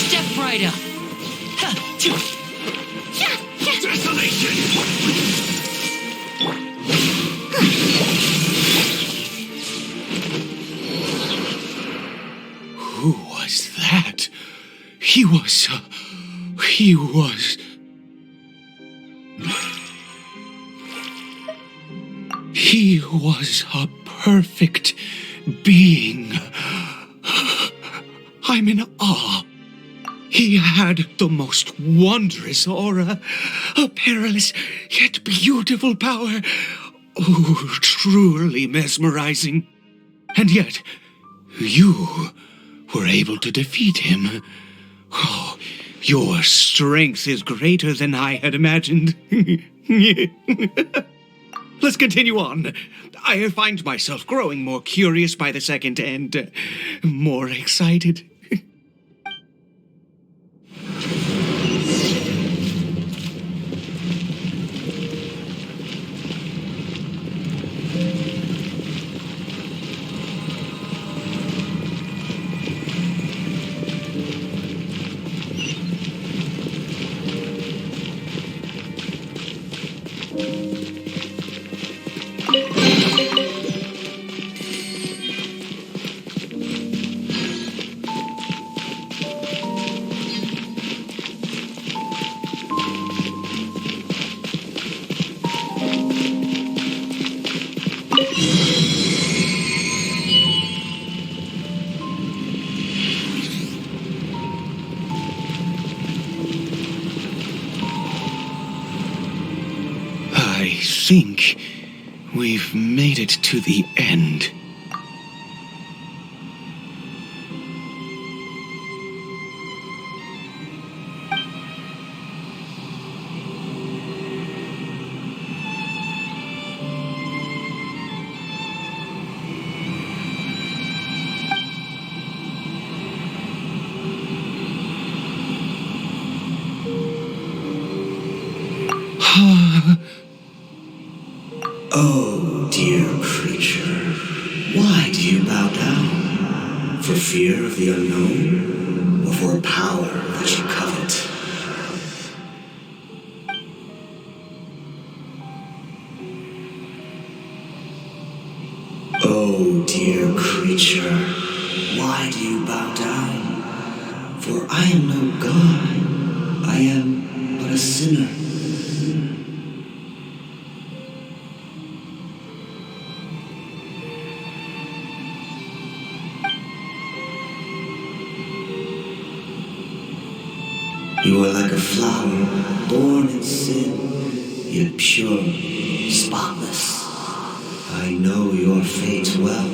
Step right up. Desolation! Who was that? He was... He was a perfect being. I'm in awe. He had the most wondrous aura, a perilous yet beautiful power. Oh, truly mesmerizing. And yet, you were able to defeat him. Oh, your strength is greater than I had imagined. Let's continue on. I find myself growing more curious by the second and more excited. I think we've made it to the end. Oh, dear creature, why do you bow down? For fear of the unknown, or for a power that you covet? Oh, dear creature, why do you bow down? For I am no god, I am but a sinner. You are like a flower, born in sin, yet pure, spotless. I know your fate well.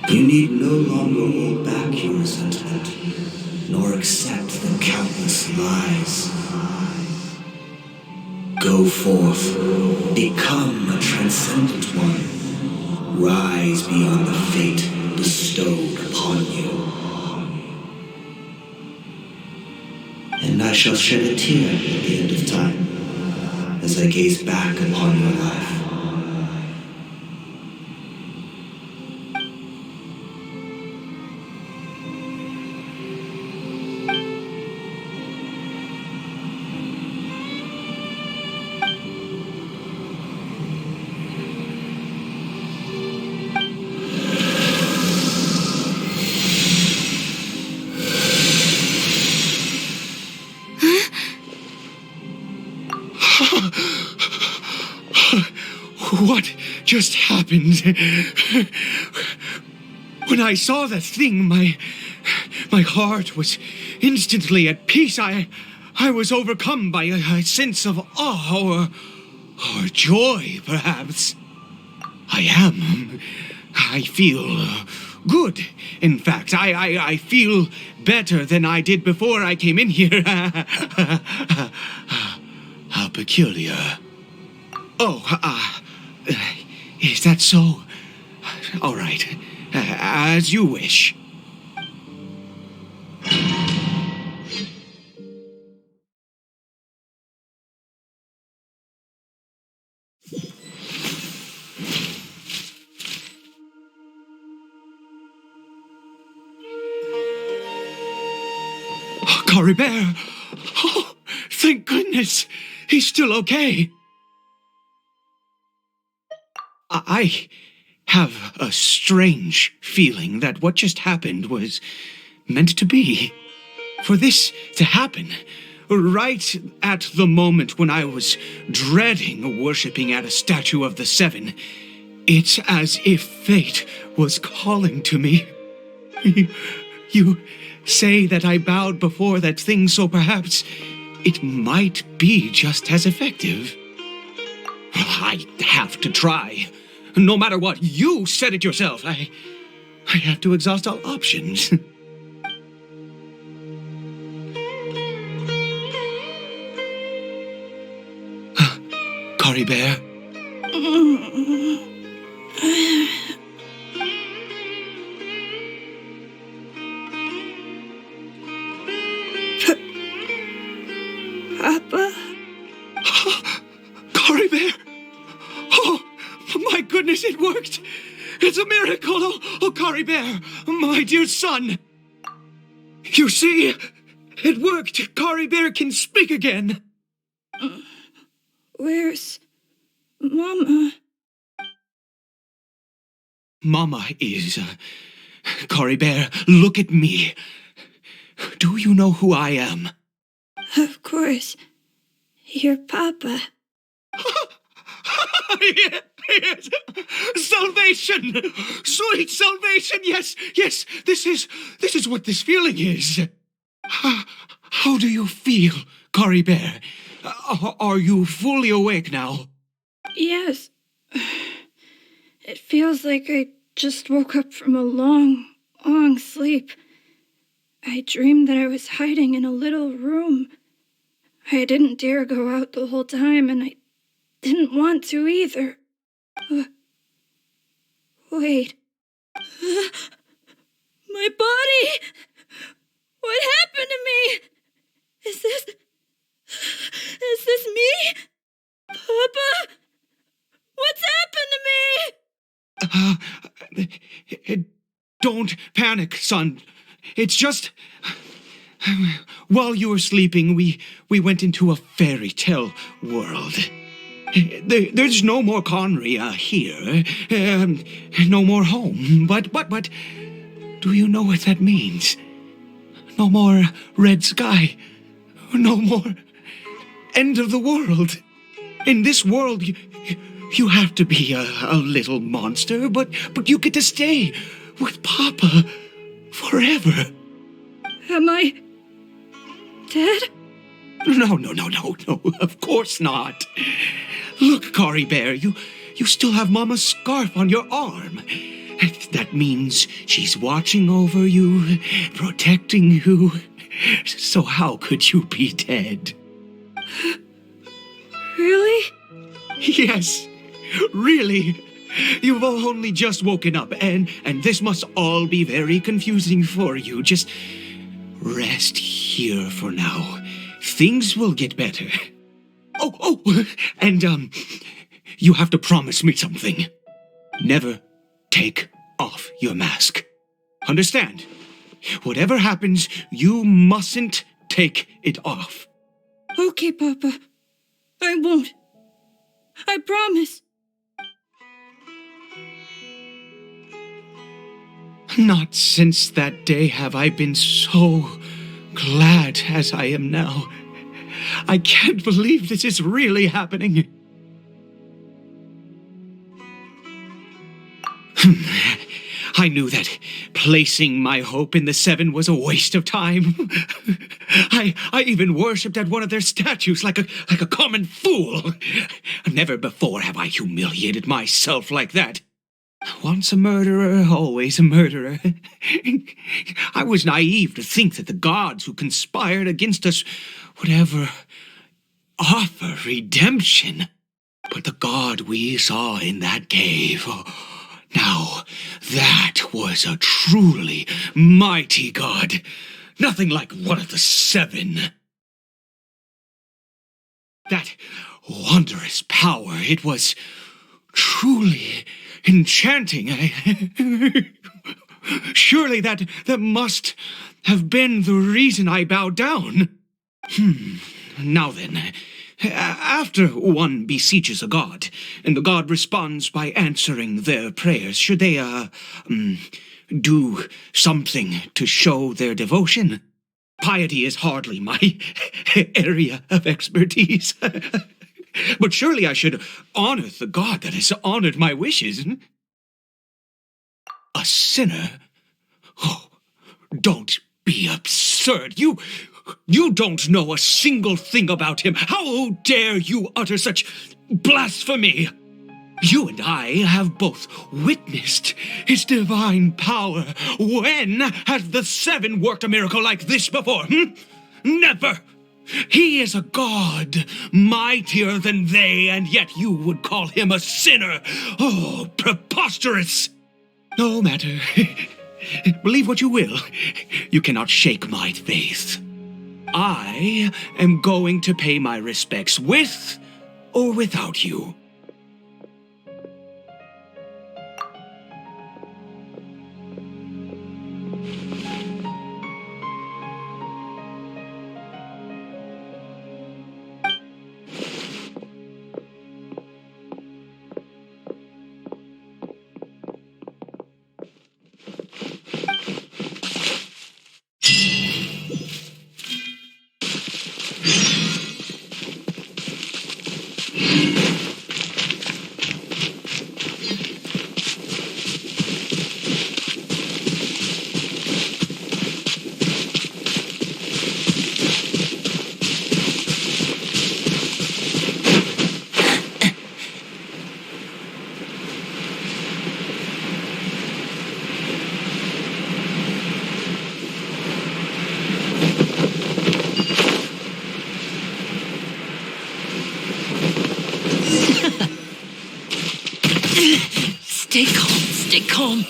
You need no longer hold back your resentment, nor accept the countless lies. Go forth, become a transcendent one. Rise beyond the fate bestowed upon you. And I shall shed a tear at the end of time as I gaze back upon your life. What just happened? When I saw that thing, my heart was instantly at peace. I was overcome by a sense of awe or joy, perhaps. I feel good. In fact, I feel better than I did before I came in here. How peculiar. Oh, is that so? All right, as you wish. Caribert! Oh, thank goodness! He's still okay! I have a strange feeling that what just happened was meant to be. For this to happen, right at the moment when I was dreading worshipping at a statue of the Seven, it's as if fate was calling to me. You say that I bowed before that thing, so perhaps it might be just as effective. I have to try. No matter what, you said it yourself. I have to exhaust all options. Caribert. Papa? Caribert! Oh, my goodness, it worked! It's a miracle! Oh, Caribert, my dear son! You see, it worked! Caribert can speak again! Where's Mama? Mama is... Caribert, look at me. Do you know who I am? Of course. Your Papa. Yes. Salvation! Sweet salvation! Yes! This is what this feeling is. How do you feel, Caribert? Are you fully awake now? Yes. It feels like I just woke up from a long, long sleep. I dreamed that I was hiding in a little room. I didn't dare go out the whole time, and I didn't want to either. Wait. My body! What happened to me? Is this me? Papa? What's happened to me? Don't panic, son. It's just... While you were sleeping, we went into a fairy tale world. There's no more Conria here. No more home. But, do you know what that means? No more red sky. No more end of the world. In this world, you have to be a little monster, but you get to stay with Papa forever. Am I dead? No, of course not. Look, Caribert, you still have Mama's scarf on your arm. That means she's watching over you, protecting you. So how could you be dead? Really? Yes, really. You've only just woken up, and this must all be very confusing for you. Just rest here for now. Things will get better. Oh, and, you have to promise me something. Never take off your mask. Understand? Whatever happens, you mustn't take it off. Okay, Papa. I won't. I promise. Not since that day have I been so glad as I am now. I can't believe this is really happening. I knew that placing my hope in the Seven was a waste of time. I even worshipped at one of their statues like a common fool. Never before have I humiliated myself like that. Once a murderer, always a murderer. I was naive to think that the gods who conspired against us would ever offer redemption. But the god we saw in that cave, now that was a truly mighty god. Nothing like one of the Seven. That wondrous power, it was truly enchanting. Surely that must have been the reason I bowed down. Now then, after one beseeches a god, and the god responds by answering their prayers, should they, do something to show their devotion? Piety is hardly my area of expertise. But surely I should honor the god that has honored my wishes. A sinner? Oh, don't be absurd. You don't know a single thing about him. How dare you utter such blasphemy? You and I have both witnessed his divine power. When has the Seven worked a miracle like this before? Never! He is a god, mightier than they, and yet you would call him a sinner. Oh, preposterous! No matter. Believe what you will. You cannot shake my faith. I am going to pay my respects with or without you. Stay calm.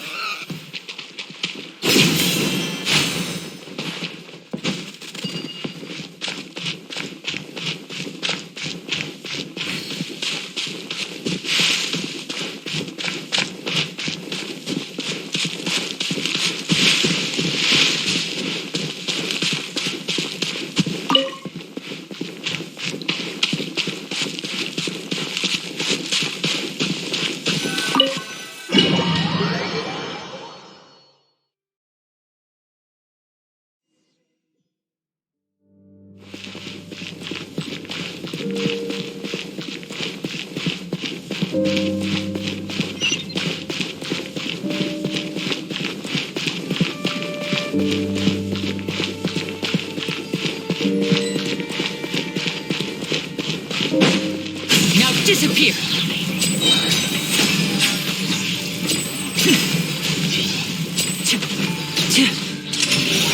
Disappear!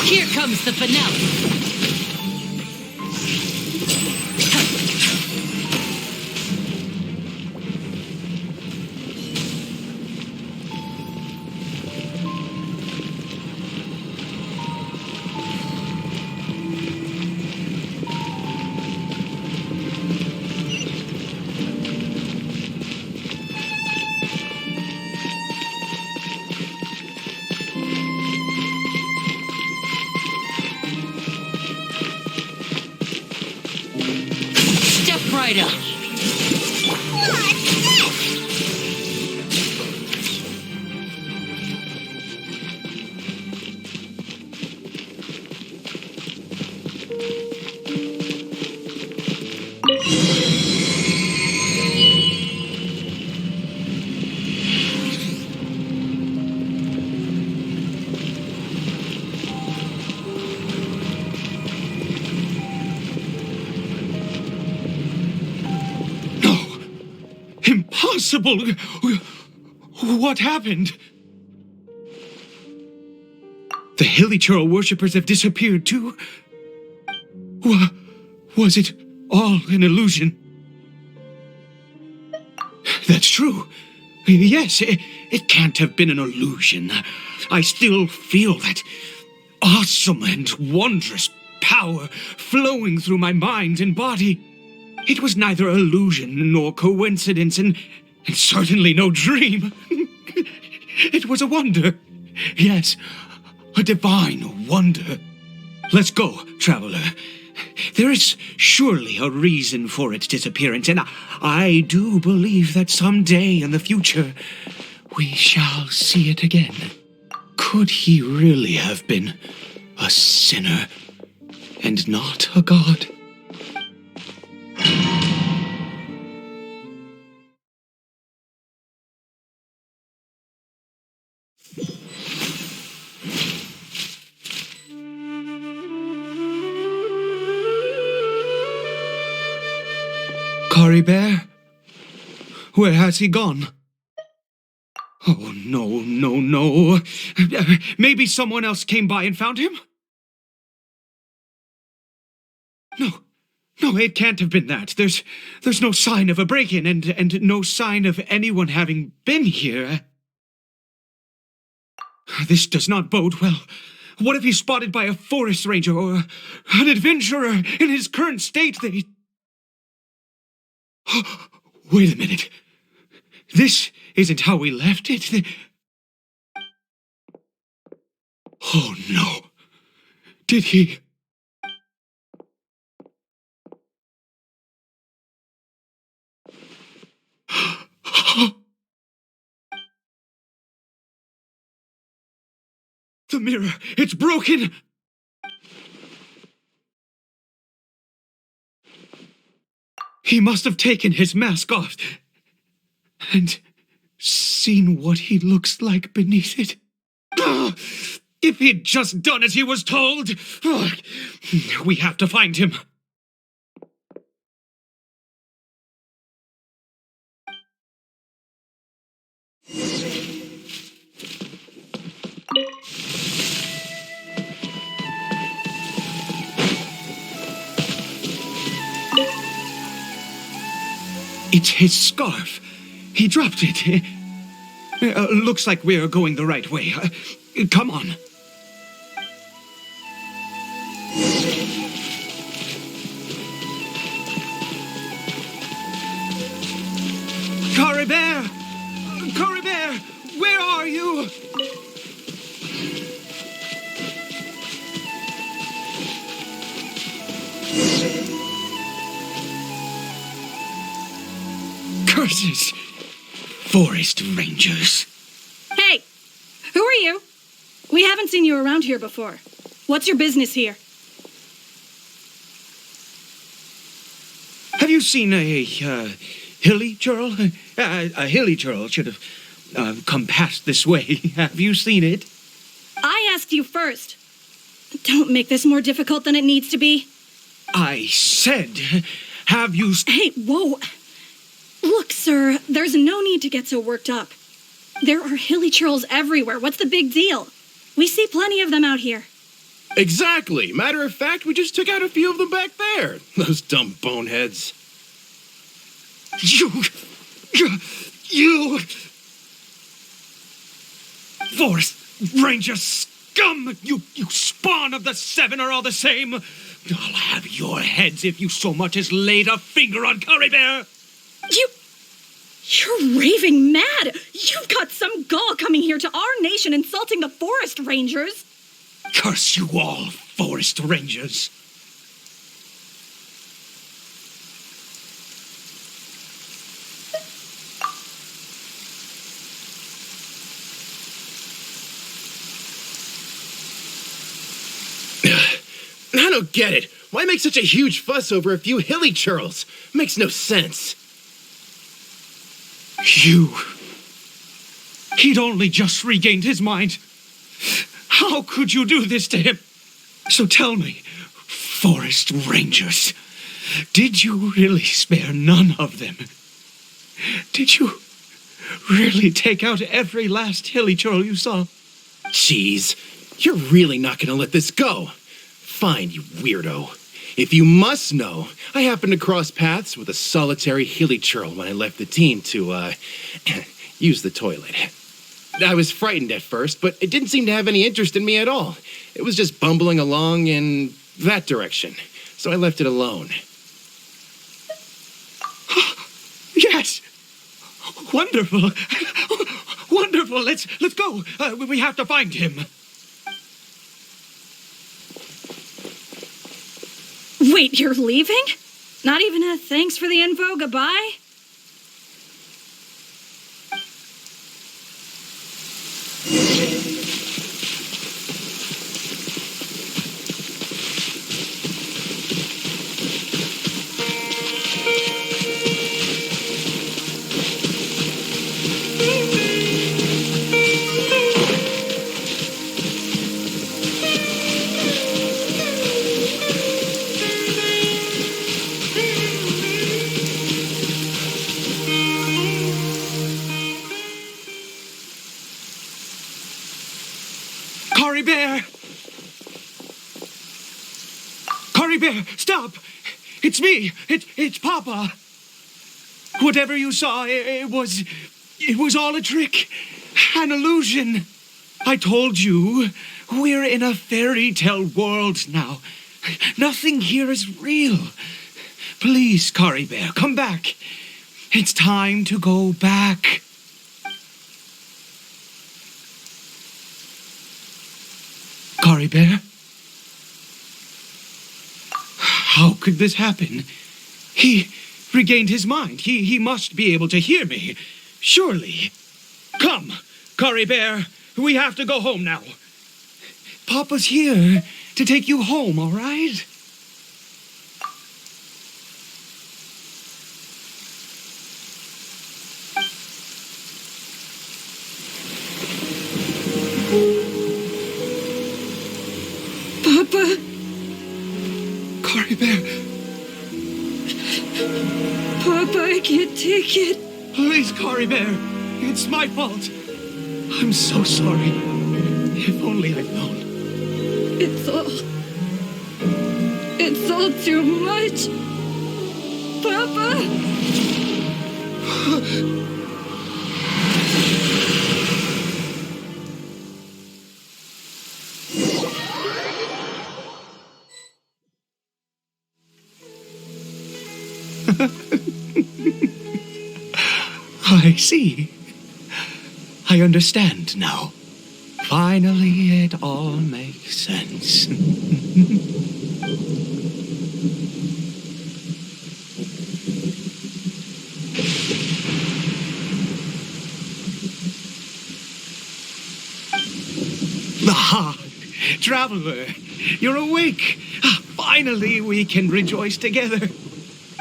Here comes the finale! Right up. Impossible! What happened? The Hilichurl worshippers have disappeared too? Was it all an illusion? That's true. Yes, it can't have been an illusion. I still feel that awesome and wondrous power flowing through my mind and body. It was neither illusion nor coincidence, and certainly no dream. It was a wonder. Yes, a divine wonder. Let's go, traveler. There is surely a reason for its disappearance, and I do believe that someday in the future we shall see it again. Could he really have been a sinner and not a god? Caribert? Where has he gone? Oh, no. Maybe someone else came by and found him? No, it can't have been that. There's no sign of a break-in and no sign of anyone having been here. This does not bode well. What if he's spotted by a forest ranger or an adventurer in his current state? Wait a minute. This isn't how we left it. Oh, no. Did he... The mirror, it's broken! He must have taken his mask off and seen what he looks like beneath it. If he'd just done as he was told! We have to find him. It's his scarf. He dropped it. Looks like we're going the right way. Come on. Caribert! Caribert! Where are you? Curses! Forest rangers. Hey! Who are you? We haven't seen you around here before. What's your business here? Have you seen a hilly churl? A hilly churl should have come past this way. Have you seen it? I asked you first. Don't make this more difficult than it needs to be. I said, have you... Hey, whoa. Look, sir, there's no need to get so worked up. There are hilly churls everywhere. What's the big deal? We see plenty of them out here. Exactly. Matter of fact, we just took out a few of them back there. Those dumb boneheads. You... Forest Ranger scum! You spawn of the Seven are all the same! I'll have your heads if you so much as laid a finger on Caribert! You're raving mad! You've got some gall coming here to our nation insulting the Forest Rangers! Curse you all, Forest Rangers! I don't get it. Why make such a huge fuss over a few hilly churls? Makes no sense. He'd only just regained his mind. How could you do this to him? So tell me, Forest Rangers, did you really spare none of them? Did you really take out every last hilly churl you saw? Jeez, you're really not gonna let this go. Fine, you weirdo. If you must know, I happened to cross paths with a solitary hilly churl when I left the team to, use the toilet. I was frightened at first, but it didn't seem to have any interest in me at all. It was just bumbling along in that direction, so I left it alone. Yes! Wonderful! Wonderful! Let's go! We have to find him. Wait, you're leaving? Not even a thanks for the info, goodbye? Caribert! Caribert, stop! It's me! It's Papa! Whatever you saw, it was all a trick. An illusion. I told you, we're in a fairy tale world now. Nothing here is real. Please, Caribert, come back. It's time to go back. Caribert? How could this happen? He regained his mind. He must be able to hear me. Surely. Come, Caribert. We have to go home now. Papa's here to take you home, all right? Papa? Caribert. Papa, I can't take it. Please, Caribert. It's my fault. I'm so sorry. If only I'd known. It's all too much. Papa? I see. I understand now. Finally, it all makes sense. Ah, Traveler, you're awake. Finally, we can rejoice together.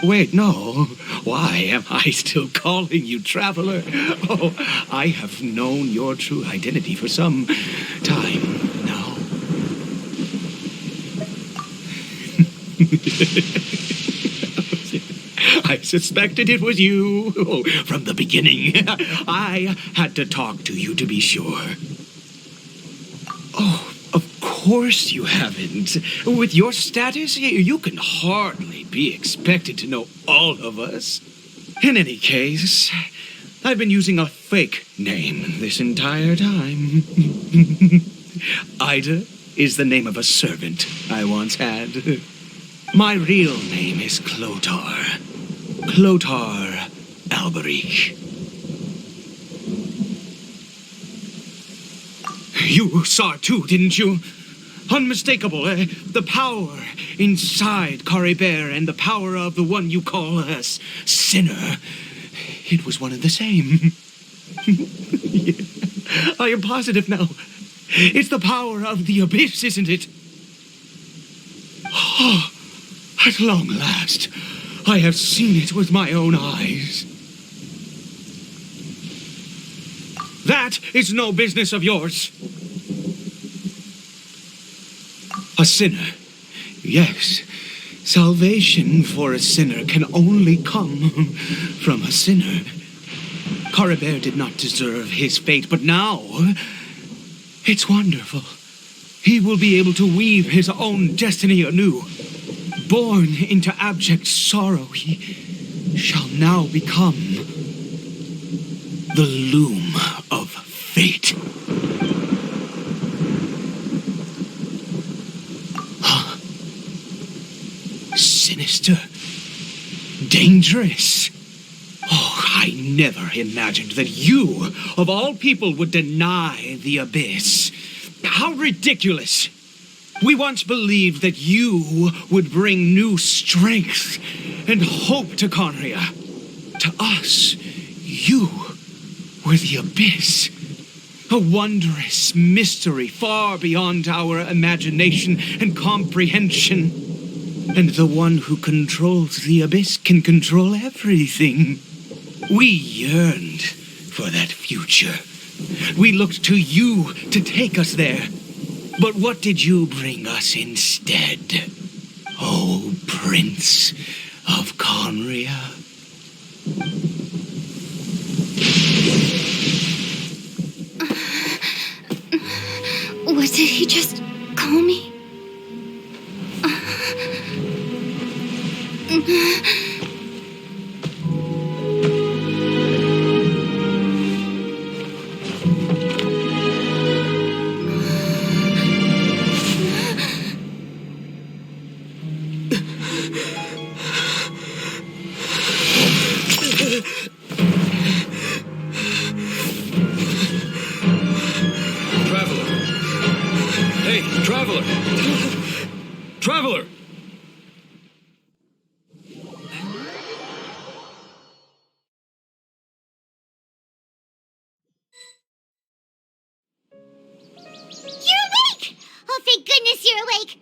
Wait, no. Why am I still calling you Traveler? Oh, I have known your true identity for some time now. I suspected it was you from the beginning. I had to talk to you to be sure. Oh, of course you haven't. With your status, you can hardly be expected to know all of us. In any case, I've been using a fake name this entire time. Ida is the name of a servant I once had. My real name is Clotar. Clotar Alberich. You saw it too, didn't you? Unmistakable, the power inside Caribert and the power of the one you call a sinner. It was one and the same. Yeah, I am positive now. It's the power of the abyss, isn't it? Oh, at long last, I have seen it with my own eyes. That is no business of yours. A sinner. Yes, salvation for a sinner can only come from a sinner. Caribert did not deserve his fate, but now it's wonderful. He will be able to weave his own destiny anew. Born into abject sorrow, he shall now become the loom of fate. Sinister. Dangerous. Oh, I never imagined that you, of all people, would deny the abyss. How ridiculous. We once believed that you would bring new strength and hope to Conria. To us, you were the Abyss. A wondrous mystery far beyond our imagination and comprehension. And the one who controls the Abyss can control everything. We yearned for that future. We looked to you to take us there. But what did you bring us instead? Oh, Prince of Conria. What did he just call me? Traveler! You're awake! Oh, thank goodness you're awake!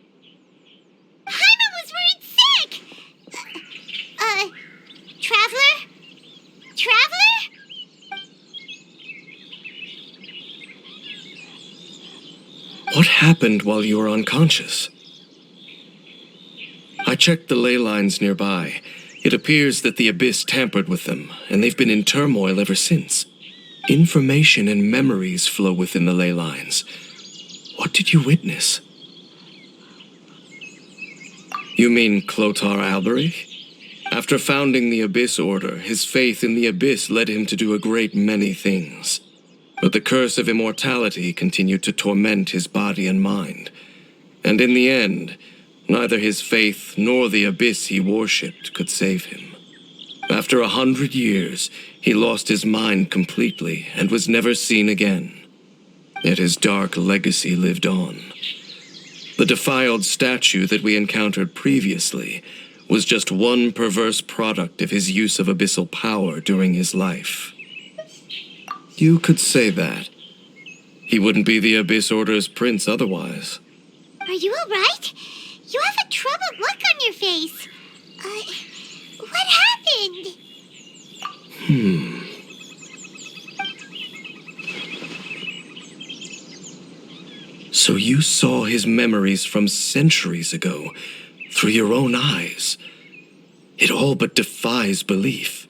Paimon was worried sick! Traveler? Traveler? What happened while you were unconscious? I checked the ley lines nearby. It appears that the Abyss tampered with them, and they've been in turmoil ever since. Information and memories flow within the ley lines. What did you witness? You mean Clotar Alberich? After founding the Abyss Order, his faith in the Abyss led him to do a great many things. But the curse of immortality continued to torment his body and mind. And in the end, neither his faith nor the Abyss he worshipped could save him. After 100 years, he lost his mind completely and was never seen again. Yet his dark legacy lived on. The defiled statue that we encountered previously was just one perverse product of his use of abyssal power during his life. You could say that. He wouldn't be the Abyss Order's prince otherwise. Are you all right? You have a troubled look on your face. What happened? So you saw his memories from centuries ago through your own eyes. It all but defies belief.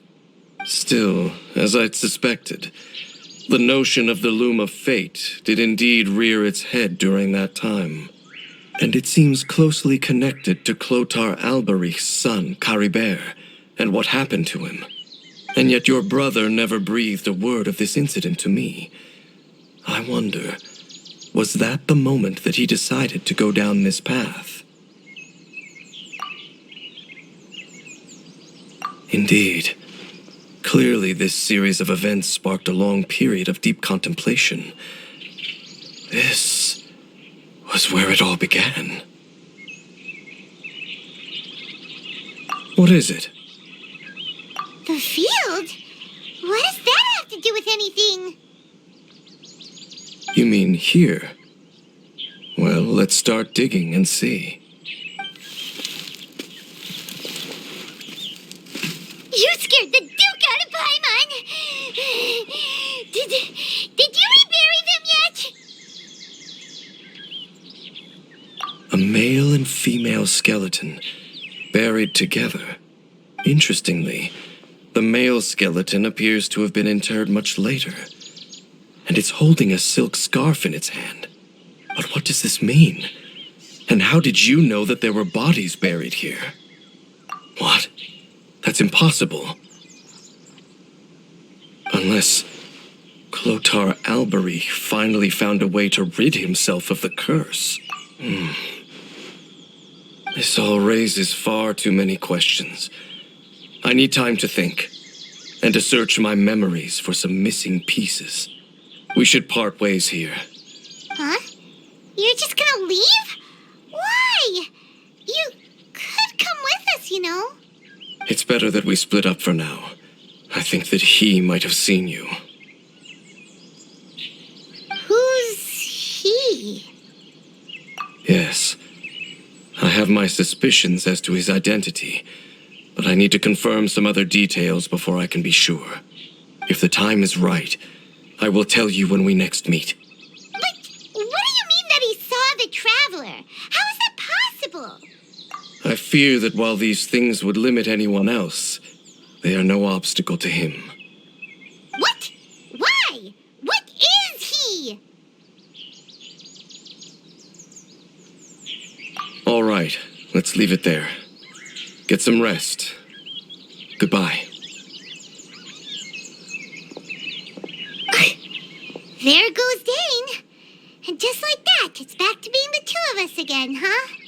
Still, as I'd suspected, the notion of the Loom of Fate did indeed rear its head during that time. And it seems closely connected to Clotar Alberich's son, Caribert, and what happened to him. And yet your brother never breathed a word of this incident to me. I wonder, was that the moment that he decided to go down this path? Indeed. Clearly, this series of events sparked a long period of deep contemplation. This was where it all began. What is it? The field? What does that have to do with anything? You mean here? Well, let's start digging and see. You scared the Duke out of Paimon! Did you rebury them yet? A male and female skeleton, buried together. Interestingly, the male skeleton appears to have been interred much later, and it's holding a silk scarf in its hand. But what does this mean? And how did you know that there were bodies buried here? What? That's impossible. Unless Clotar Alberich finally found a way to rid himself of the curse. This all raises far too many questions. I need time to think, and to search my memories for some missing pieces. We should part ways here. Huh? You're just gonna leave? us, you know? It's better that we split up for now. I think that he might have seen you. Who's he? Yes. I have my suspicions as to his identity, but I need to confirm some other details before I can be sure. If the time is right, I will tell you when we next meet. But what do you mean that he saw the Traveler? How is that possible? I fear that while these things would limit anyone else, they are no obstacle to him. What? Why? What is he? All right, let's leave it there. Get some rest. Goodbye. There goes Dane. And just like that, it's back to being the two of us again, huh?